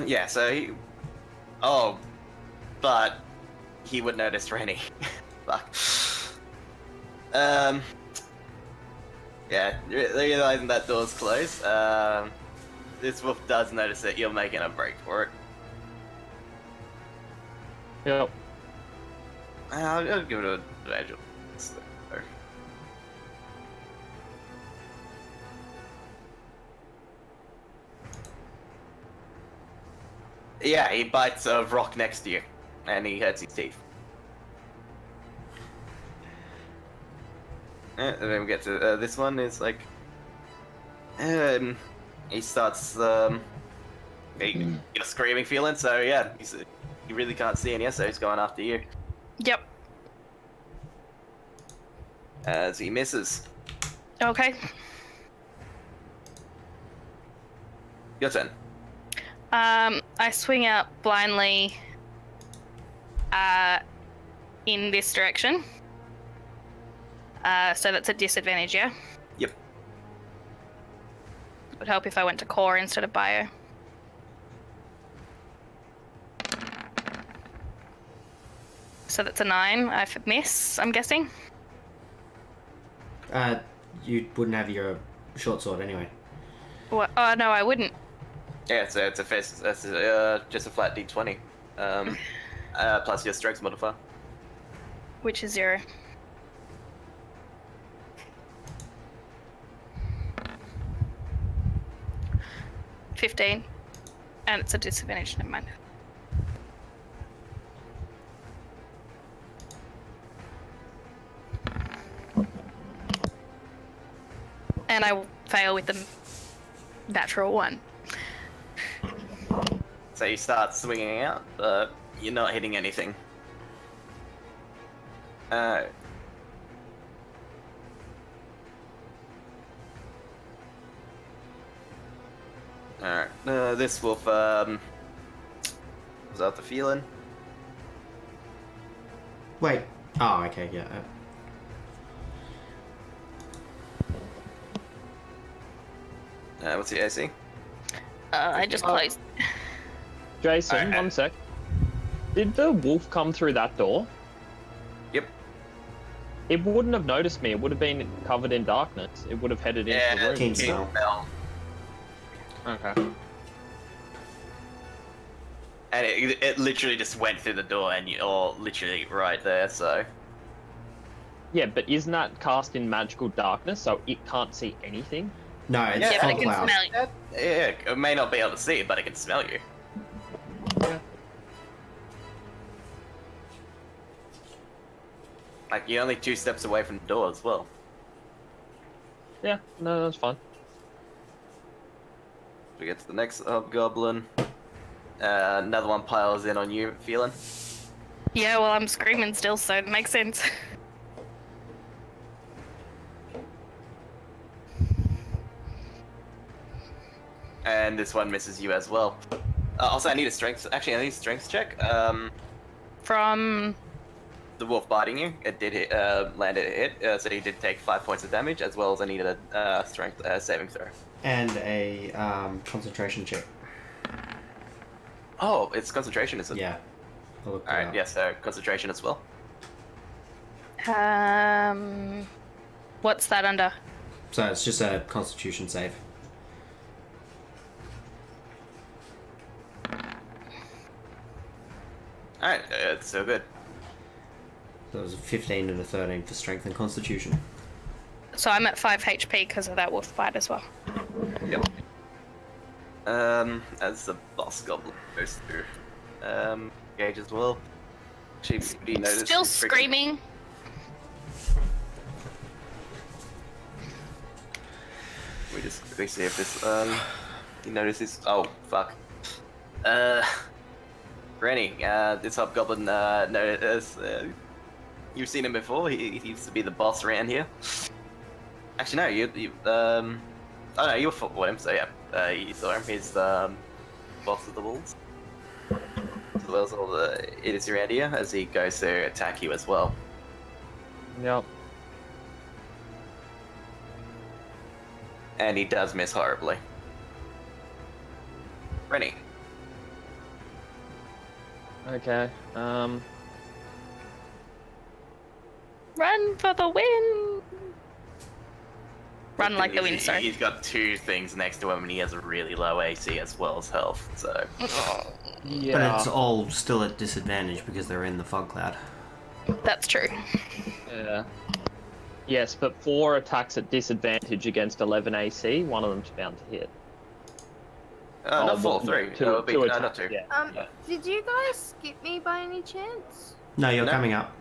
Yeah, so he... Oh, but he would notice Renny. Fuck. Yeah, realizing that door's closed, this wolf does notice that you're making a break for it. Yep. I'll give it an advantage. Yeah, he bites a rock next to you, and he hurts his teeth. And then we get to this one. Is like, he starts. You're screaming, feeling. So yeah, he really can't see any, so he's going after you. Yep. As he misses. Okay. Your turn. I swing out blindly in this direction. So that's a disadvantage, yeah? Yep. Would help if I went to core instead of bio. So that's a 9. I miss, I'm guessing. You wouldn't have your short sword anyway. What? Oh, no, I wouldn't. Yeah, it's a fist. That's just a flat d20. Plus your strength modifier. Which is 0. $15. And it's a disadvantage, never mind. And I fail with the natural 1. So you start swinging out, but you're not hitting anything. Alright, this wolf, was out the feeling. Wait. Oh, okay, yeah. What's the AC? I just closed. Jason, Alright. 1 sec. Did the wolf come through that door? Yep. It wouldn't have noticed me. It would have been covered in darkness. It would have headed into the room. Keen smell. Okay. And it literally just went through the door, and you're literally right there. So Yeah, but isn't that cast in magical darkness, so it can't see anything? No, it's Yeah, Yeah, but fog it can cloud. smell you. yeah, it may not be able to see it, but it can smell you. Yeah. Like you're only 2 steps away from the door as well. Yeah, no, that's fine. We get to the next hobgoblin. Another one piles in on you, feeling. Yeah, well, I'm screaming still, so it makes sense. And this one misses you as well. Also, I need a strength. Actually, I need a strength check. From The wolf biting you, it did hit, landed a hit, so he did take 5 points of damage, as well as I needed a strength saving throw. And a concentration check. Oh, it's concentration, is it? Yeah. I'll look that Alright, up. yes, so concentration as well. what's that under? So it's just a constitution save. Alright, it's so good. So it was a 15 and a 13 for strength and constitution. So I'm at 5 HP because of that wolf bite as well. Yep. As the boss goblin goes through. Gage as well. She noticed. Still screaming. We just quickly see if this he notices. Oh fuck. Renny, this hobgoblin notices. You've seen him before. He used to be the boss around here. Actually, no. You oh no, you were fought him. So yeah, you saw him. He's the boss of the wolves. As well as all the idiots around here, as he goes to attack you as well. Yep. And he does miss horribly. Renny. Okay. Run for the win! Run like the wind, sorry. He's got 2 things next to him, and he has a really low AC as well as health. So Yeah. But it's all still at disadvantage because they're in the fog cloud. That's true. Yeah. Yes, but 4 attacks at disadvantage against 11 AC, one of them's bound to hit. not 4, 3. Two attacks, not 2. Yeah. Yeah. Did you guys skip me by any chance? No, you're No. coming up.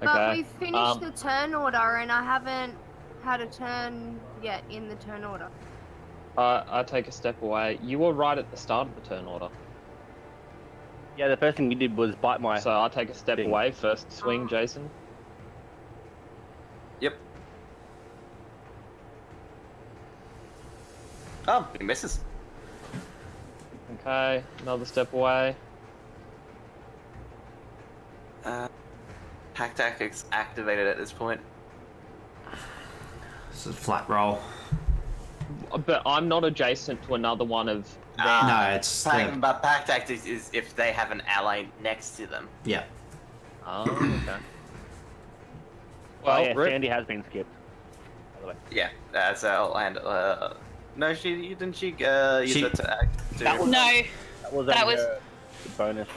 But Okay. we finished the turn order and I haven't had a turn yet in the turn order. I take a step away. You were right at the start of the turn order. Yeah, the first thing you did was bite my. So I take a step thing. away. First swing, Jason. Yep. Oh, he misses. Okay, another step away. Pack tactics activated at this point. This is a flat roll. But I'm not adjacent to another one of them. No, it's But pack tactics is if they have an ally next to them. yeah. Oh, okay. Oh Well, yeah, Rip, Sandy has been skipped. By the way. Yeah, so I'll handle. No, she didn't. She use She- it to act. To, That was- No, That only was- her bonus.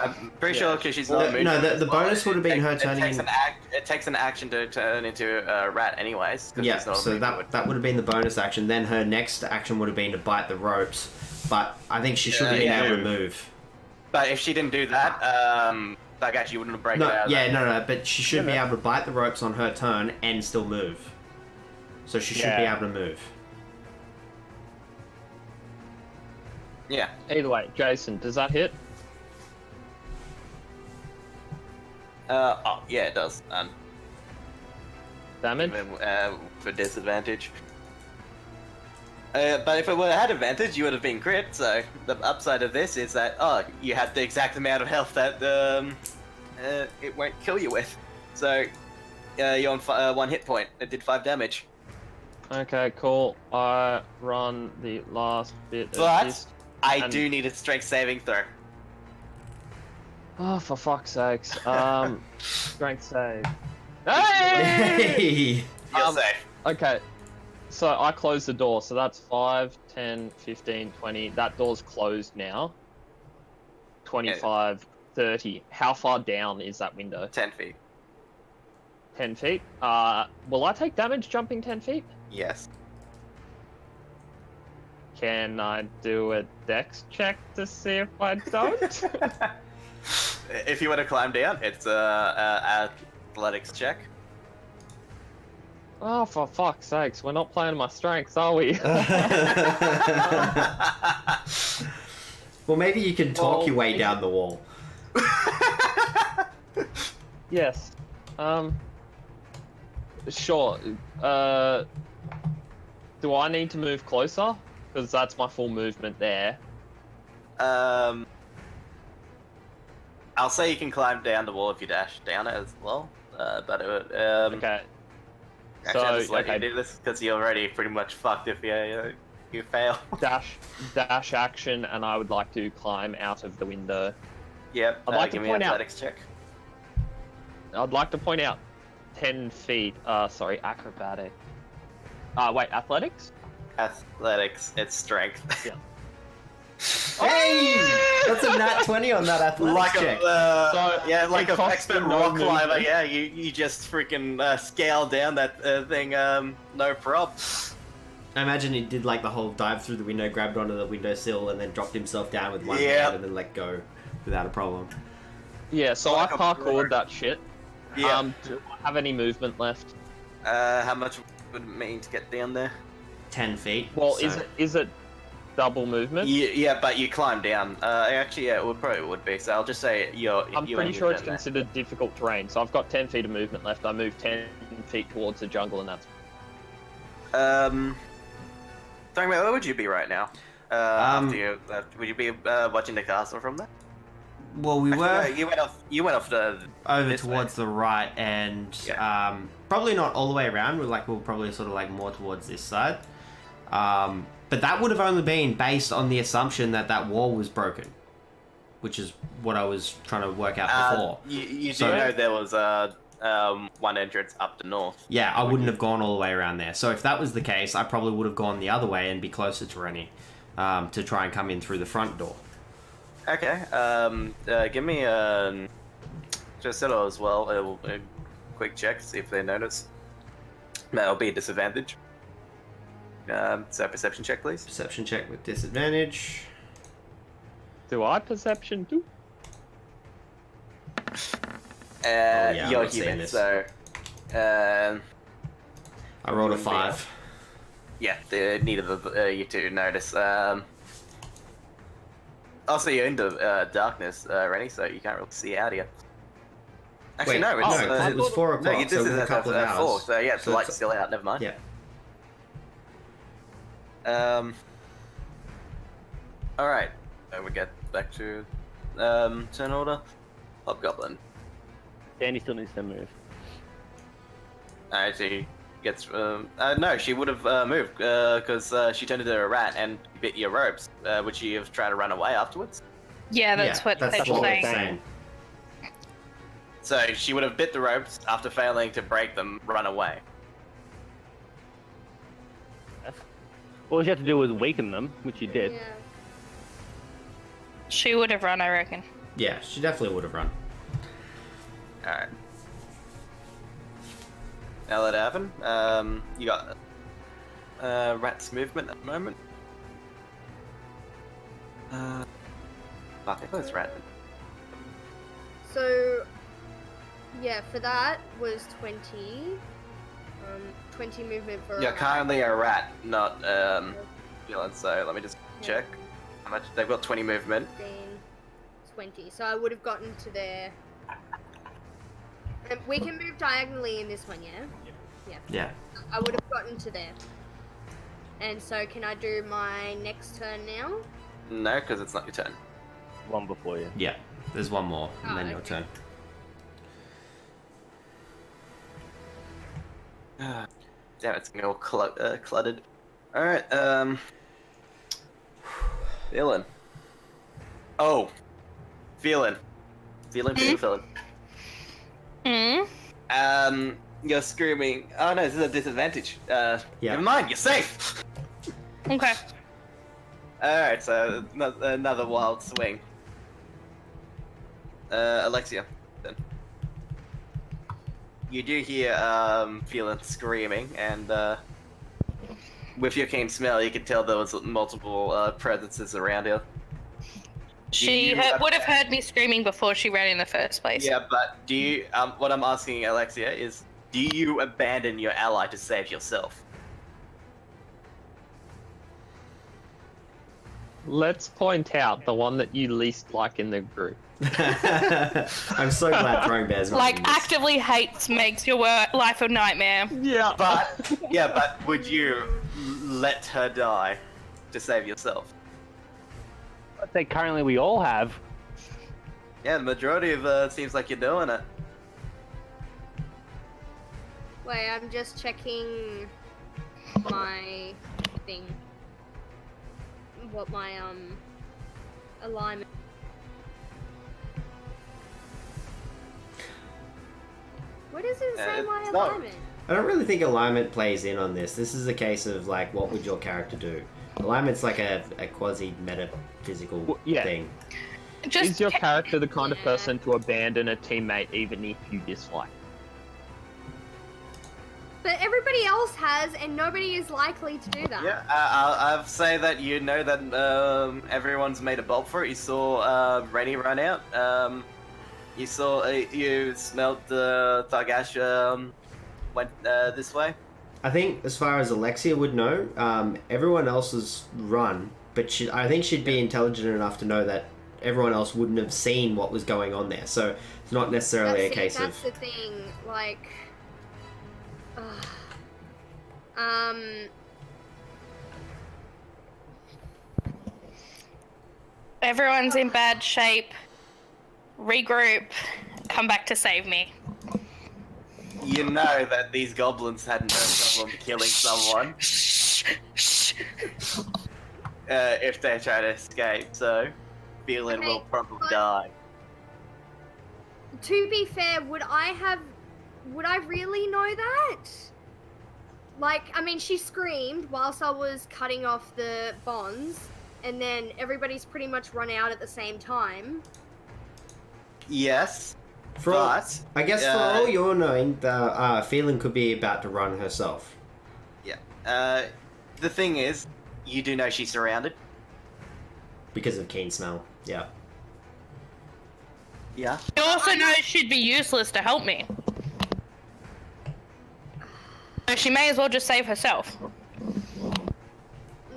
I'm pretty sure because she's in Well, the mood. no, for it as the well. bonus would have been her It turning takes in- It takes an action to turn into a rat, anyways. 'Cause Yeah, it's not a so mood to it. that would have been the bonus action. Then her next action would have been to bite the ropes, but I think she should have been Yeah. able to move. But if she didn't do that, like actually wouldn't have break it No, out. of yeah, that. no, but she should be able to bite the ropes on her turn and still move. So she should be Yeah. able to move. Yeah. either way, Jason, does that hit? Oh, yeah, it does. Damage? Even, for disadvantage. But if it would have had advantage, you would have been crit. So the upside of this is that you had the exact amount of health that it won't kill you with. So you're on 1 hit point. It did 5 damage. Okay, cool. I run the last bit of But this. I And- do need a strength saving throw. Oh, for fuck's sakes. Strength save. Hey! Hey! You're safe. Okay. So I closed the door, so that's 5, 10, 15, 20. That door's closed now. 25, 30. How far down is that window? 10 feet. 10 feet. Will I take damage jumping 10 feet? Yes. Can I do a dex check to see if I don't? If you want to climb down, it's a athletics check. Oh, for fuck's sakes, we're not playing my strengths, are we? Well, maybe you can talk your way down the wall. Yes. Sure. Do I need to move closer? Because that's my full movement there. I'll say you can climb down the wall if you dash down it as well. But it would, Okay. actually, I'll just So, let you okay. do this because you're already pretty much fucked if you fail. Dash action, and I would like to climb out of the window. Yep. I'd like to give me an point out- athletics check. I'd like to point out 10 feet. Sorry, acrobatic. Wait, athletics? Athletics. It's strength. Yeah. Hey! That's a nat 20 on that athletics Like check. So, yeah, like it a costs expert me no rock climber. movement. Yeah, you just freaking scale down that thing. No prob. I imagine he did like the whole dive through the window, grabbed onto the windowsill, and then dropped himself down with one Yep. hand and then let go without a problem. Yeah, so Like I a parkoured bird. that shit. Yeah. Do I have any movement left? How much would it mean to get down there? 10 feet. Well, so- is it double movement? Yeah, but you climb down. Actually, yeah, it probably would be. So I'll just say you're. I'm you pretty ain't sure it's down there. considered difficult terrain, so I've got 10 feet of movement left. I move 10 feet towards the jungle, and that's... Talking about where would you be right now? After you left, would you be watching the castle from there? Well, we Actually, were no, you went off the over this towards the right, and Yeah. probably not all the way around. We're probably sort of like more towards this side. But that would have only been based on the assumption that that wall was broken, which is what I was trying to work out before. You do So- know there was one entrance up the north. Yeah, I wouldn't have gone all the way around there. So if that was the case, I probably would have gone the other way and be closer to Renny, to try and come in through the front door. Okay. Give me just settle as well. A quick check, see if they notice. That'll be a disadvantage. So perception check, please. Perception check with disadvantage. Do I perception too? I'm You're not seeing human, this. so I rolled a Wouldn't be 5. yeah, neither of you two notice. Also, you're in the darkness, Renny, so you can't really see out here. Actually, Wait, no, it's, no, 'cause it was 4 o'clock, No, this so is within a couple of at 4, hours. so yeah, the So light's it's- still out. Never mind. Yeah. All right. We get back to turn order. Hobgoblin. Danny still needs to move. Alright, she gets. No, she would have moved because she turned into a rat and bit your ropes. Would she have tried to run away afterwards? Yeah, that's what that's they're what saying. we're saying. So she would have bit the ropes after failing to break them, run away. All you have to do was weaken them, which you did. Yeah. She would have run, I reckon. Yeah, she definitely would have run. Alright. Now let it happen. You got rat's movement at the moment. Fuck, where's rat? So, yeah, for that was 20. 20 movement for. You're a rat. currently a rat, not villain. So let me just check how much they've got. 20 movement. 15, 20. So I would have gotten to there. And we can move diagonally in this one, yeah? Yeah. I would have gotten to there. And so can I do my next turn now? No, because it's not your turn. One before you. Yeah. There's one more, and Oh, then your okay. turn. Damn, it's getting all cluttered. Alright, villain. Oh, villain. Feeling feeling. You're screaming. Oh no, this is a disadvantage. Never mind, you're safe. Okay. Alright, so another wild swing. Alexia, then. You do hear Phelan screaming, and with your keen smell, you can tell there was multiple presences around here. She would have heard me screaming before she ran in the first place. Yeah, but do you? What I'm asking Alexia is, do you abandon your ally to save yourself? Let's point out the one that you least like in the group. I'm so glad throwing bears. Not Like, in this. actively hates, makes your life a nightmare. Yeah. But would you let her die to save yourself? I'd say currently we all have. Yeah, the majority of seems like you're doing it. Wait, I'm just checking my thing. What my alignment. What does it say my it's not- alignment? I don't really think alignment plays in on this. This is a case of like, what would your character do? Alignment's like a quasi metaphysical Yeah. thing. Just Is your character the kind of person to abandon a teammate even if you dislike? But everybody else has, and nobody is likely to do that. Yeah, I'll say that you know that everyone's made a bolt for it. You saw Renny run out. You smelled the Thagash went this way. I think as far as Alexia would know, everyone else has run, but I think she'd be intelligent enough to know that everyone else wouldn't have seen what was going on there. So it's not necessarily a case that's of... the thing, like... everyone's in bad shape. Regroup. Come back to save me. You know that these goblins had no problem killing someone if they try to escape, so Phelan will probably but- die. To be fair, would I really know that? Like, I mean, she screamed whilst I was cutting off the bonds, and then everybody's pretty much run out at the same time. Yes, For all, but I guess for all you're knowing, the Phelan could be about to run herself. yeah. The thing is, you do know she's surrounded. Because of keen smell, yeah. Yeah. You also know she'd be useless to help me. So she may as well just save herself.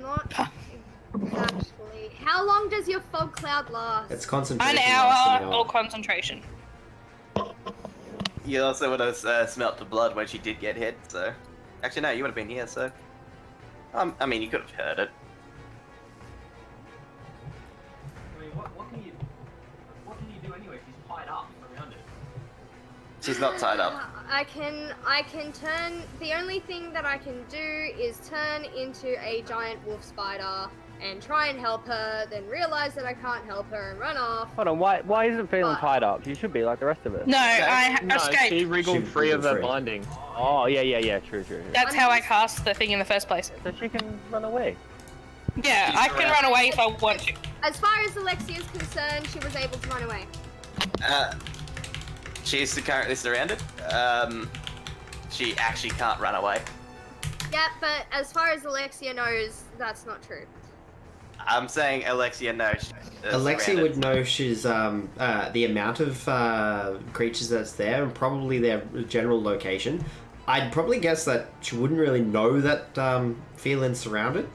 Not actually. How long does your fog cloud last? It's concentration. An lasting hour or concentration. You also would have smelt the blood when she did get hit, so... Actually, no, you would have been here, so... I mean, you could have heard it. I mean, what can you do anyway? She's tied up around it. She's not tied up. I can turn. The only thing that I can do is turn into a giant wolf spider and try and help her, then realize that I can't help her and run off. Hold on, why isn't Phelan But- tied up? She should be like the rest of us. No, I No, escaped. she wriggled She free of wriggled her free. binding. Oh, yeah, true. That's how I cast the thing in the first place. So she can run away. Yeah, She's I can around. run away if I want to. As far as Alexia is concerned, she was able to run away. She is currently surrounded. She actually can't run away. Yeah, but as far as Alexia knows, that's not true. I'm saying Alexia knows. Alexia would know she's the amount of creatures that's there and probably their general location. I'd probably guess that she wouldn't really know that Phelan's surrounded,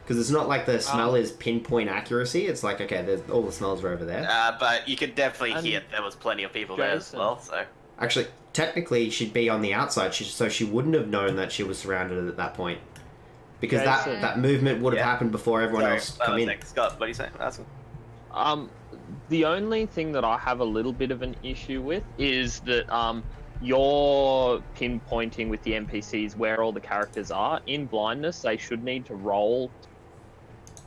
because it's not like the smell is pinpoint accuracy. It's like, okay, there's all the smells are over there. But you could definitely And hear there was plenty of people there as Jason. well. So Actually, technically, she'd be on the outside, so she wouldn't have known that she was surrounded at that point, because Jason. that movement would have Yeah. happened before everyone sorry, else come in. Scott, what do you say? Ask him. The only thing that I have a little bit of an issue with is that you're pinpointing with the NPCs where all the characters are. In blindness, they should need to roll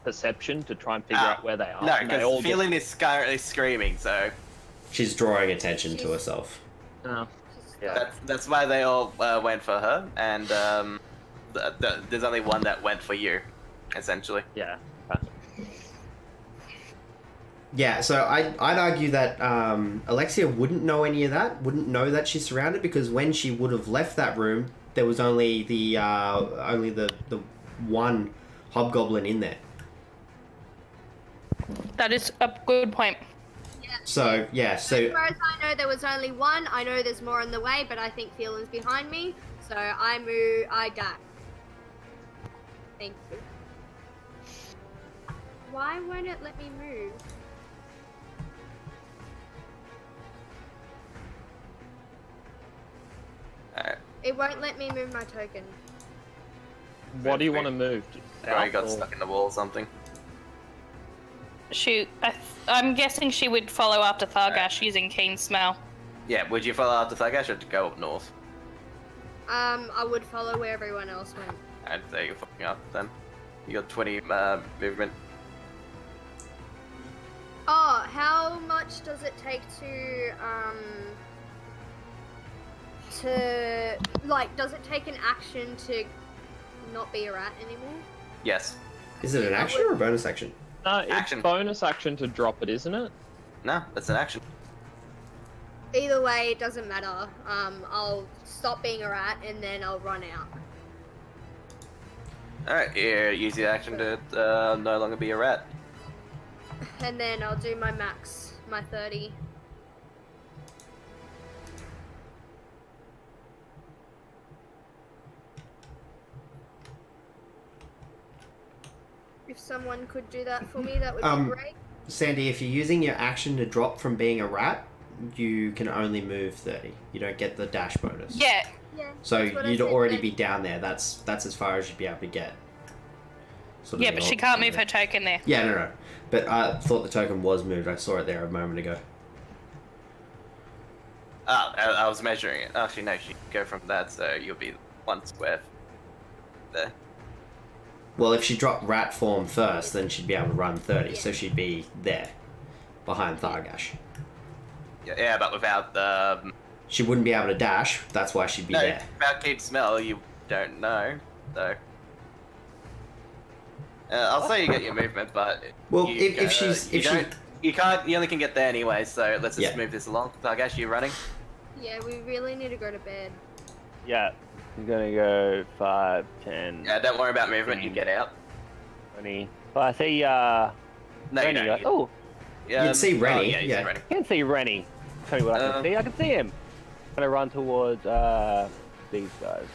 perception to try and figure out where they are. No, and they all because Phelan is currently screaming, so She's drawing attention to herself. Oh. She's Yeah. got- That's why they all went for her, and there's only one that went for you, essentially. Yeah. Yeah, so I'd argue that Alexia wouldn't know any of that, wouldn't know that she's surrounded, because when she would have left that room, there was only the one hobgoblin in there. That is a good point. So yeah, so As far as I know, there was only one. I know there's more on the way, but I think Phelan's behind me, so I dash. Thank you. Why won't it let me move? Alright. It won't let me move my token. What do you want to move? I got South or- stuck in the wall or something. Shoot, I'm guessing she would follow after Thargash using Keen Smell. Yeah, would you follow after Thagash or go up north? I would follow where everyone else went. I'd say you're fucking up then. You got 20 movement. Oh, how much does it take to like, does it take an action to not be a rat anymore? Yes. is it an action or a bonus action? No, it's Action. bonus action to drop it, isn't it? No, that's an action. Either way, it doesn't matter. I'll stop being a rat and then I'll run out. Alright, yeah, use the action to no longer be a rat. And then I'll do my max, my 30. If someone could do that for me, that would be great. Sandy, if you're using your action to drop from being a rat, you can only move 30. You don't get the dash bonus. Yeah, Yeah. So that's what I you'd said already then. be down there. That's as far as you'd be able to get. Sort of yeah, the but she old- can't move her token there. Yeah, no. But I thought the token was moved. I saw it there a moment ago. Oh, I was measuring it. Actually, no, she go from that, so you'll be 1 square there. Well, if she dropped rat form first, then she'd be able to run 30, Yeah. so she'd be there, behind Thargash. Yeah, but without She wouldn't be able to dash, that's why she'd be no, there. without keep smell, you don't know. So I'll say you get your movement, but Well, you, if she's... you If she... don't, you can't. You only can get there anyway. So let's just Yeah. move this along. Thagash, you running? Yeah, we really need to go to bed. Yeah. I'm gonna go 5, 10, Yeah, don't worry about movement. You get out. 20. Well, I see, No, Renny. you don't. Oh, You'd see Renny, yeah, you yeah. see Renny. I can see Renny. Tell me what I can see. I can see him. I'm gonna run towards, these guys.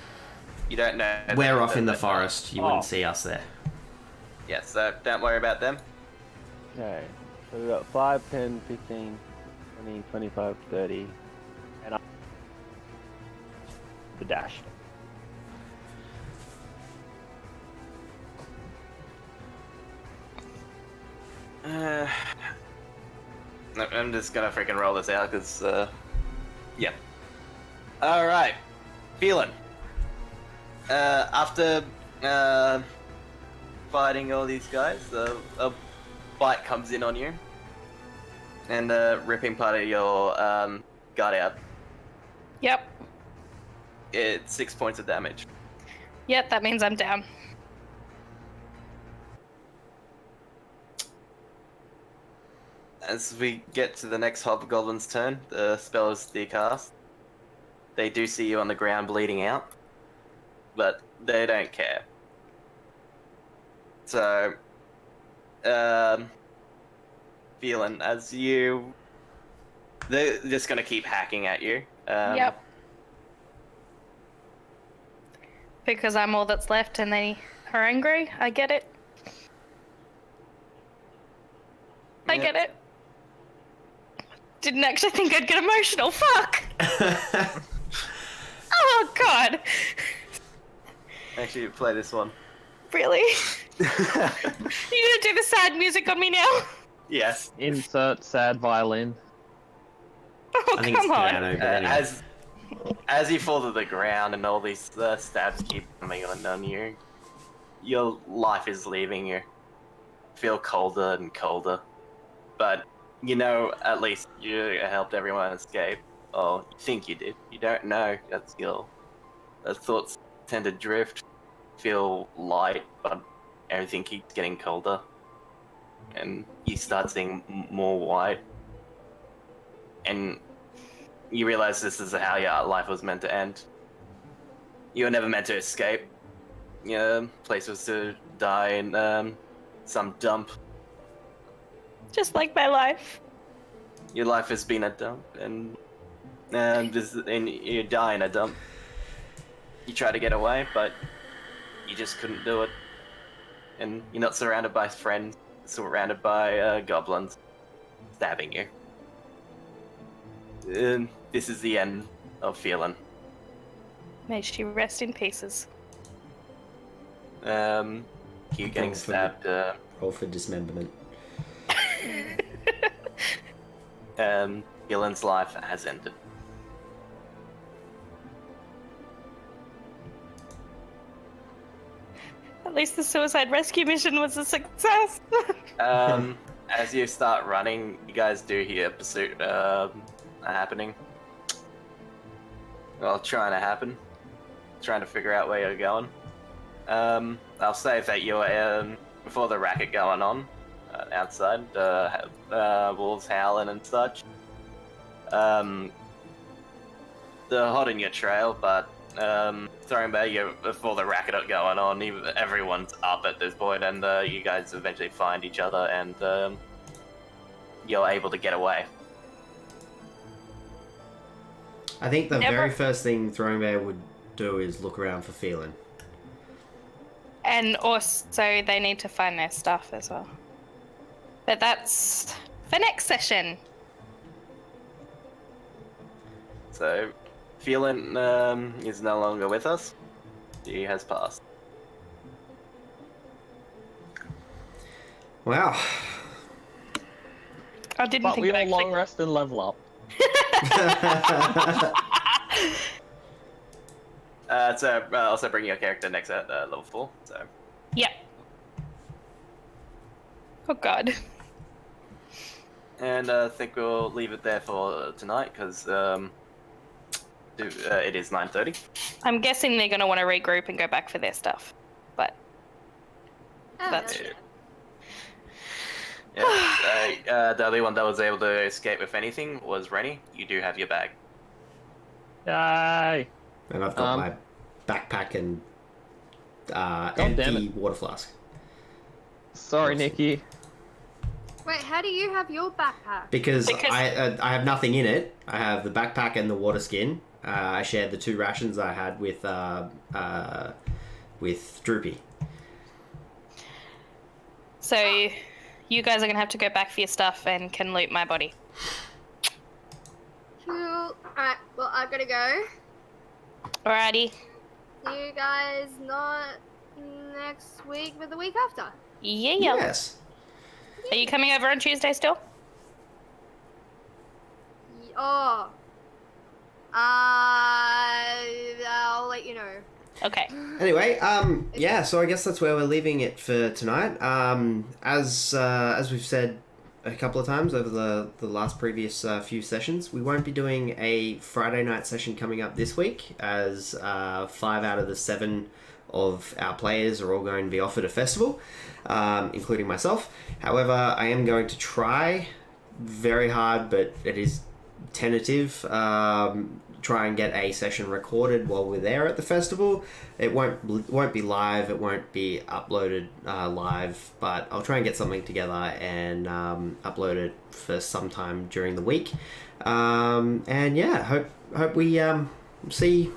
You don't know. We're off in the that- forest, you Oh. wouldn't see us there. Yeah, so don't worry about them. Okay. So we've got 5, 10, 15, 20, 25, 30. And the dash. I'm just gonna freaking roll this out because, yeah. All right, feeling. After fighting all these guys, a bite comes in on you, and ripping part of your gut out. Yep. It's 6 points of damage. Yep, that means I'm down. As we get to the next hobgoblin's turn, the spell is decast. They do see you on the ground bleeding out, but they don't care. So, feeling as you, they're just gonna keep hacking at you. Yep. Because I'm all that's left and they are angry. I get it. I Yeah. get it. Didn't actually think I'd get emotional. Fuck! Oh god! Actually, play this one. Really? You gonna do the sad music on me now? Yes. Insert sad violin. Oh, I think it's come on. piano, but anyway. As you fall to the ground and all these stabs keep coming on you, your life is leaving you. Feel colder and colder, but you know, at least you helped everyone escape. Or you think you did. You don't know. That's your thoughts tend to drift, feel light, but everything keeps getting colder. And you start seeing more white. And you realize this is how your life was meant to end. You were never meant to escape. Your place was to die in some dump. Just like my life. Your life has been a dump, and you die in a dump. You try to get away, but you just couldn't do it. And you're not surrounded by friends, surrounded by goblins stabbing you. And this is the end of Phelan. May she rest in pieces. You getting stabbed. Roll for dismemberment. Phelan's life has ended. At least the suicide rescue mission was a success. As you start running, you guys do hear pursuit happening. Well, trying to happen. Trying to figure out where you're going. I'll say that you're before the racket going on outside, wolves howling and such. They're hot in your trail, but throwing back you before the racket going on, everyone's up at this point, and you guys eventually find each other, and you're able to get away. I think the very first thing Throwing Bear would do is look around for Phelan. And also, they need to find their stuff as well. But that's for next session. So, Phelan is no longer with us. He has passed. Wow. I didn't But think we I'd all actually... long rest and level up. So also bring your character next at level 4. So. Yep. Oh god. And I think we'll leave it there for tonight because it is 9:30. I'm guessing they're going to want to regroup and go back for their stuff. But that's it. Yeah. The only one that was able to escape with anything was Renny. You do have your bag. Yay! And I've got my backpack and empty water flask. Sorry, Nikki. Wait, how do you have your backpack? Because I have nothing in it. I have the backpack and the water skin. I shared the 2 rations I had with Droopy. So you guys are going to have to go back for your stuff and can loot my body. Cool. Alright, well, I gotta go. Alrighty. See you guys not next week, but the week after. Yeah. Yes. Are you coming over on Tuesday still? Oh. I'll let you know. Okay. Anyway, yeah, so I guess that's where we're leaving it for tonight. As we've said a couple of times over the last previous few sessions, we won't be doing a Friday night session coming up this week, as 5 out of the 7 of our players are all going to be offered a festival, including myself. However, I am going to try very hard, but it is tentative, try and get a session recorded while we're there at the festival. It won't be live, it won't be uploaded live, but I'll try and get something together and upload it for some time during the week. And yeah, hope we see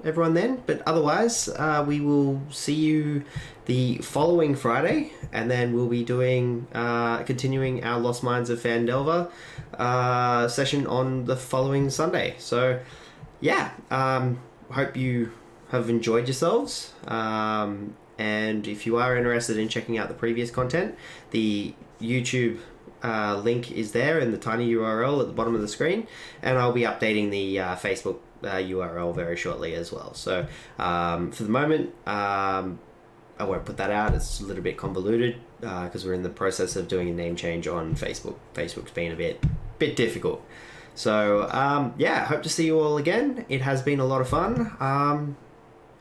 everyone then, but otherwise we will see you the following Friday, and then we'll be doing continuing our Lost Mines of Phandelver session on the following Sunday. So yeah, hope you have enjoyed yourselves, and if you are interested in checking out the previous content, the YouTube link is there in the tiny URL at the bottom of the screen, and I'll be updating the Facebook URL very shortly as well. So for the moment, I I won't put that out. It's a little bit convoluted because we're in the process of doing a name change on Facebook. Facebook's been a bit difficult. So yeah, hope to see you all again. It has been a lot of fun.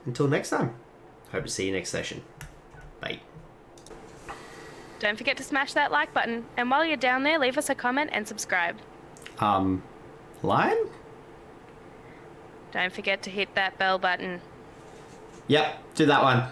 Until next time, hope to see you next session. Bye. Don't forget to smash that like button. And while you're down there, leave us a comment and subscribe. Lion? Don't forget to hit that bell button. Yep, do that one.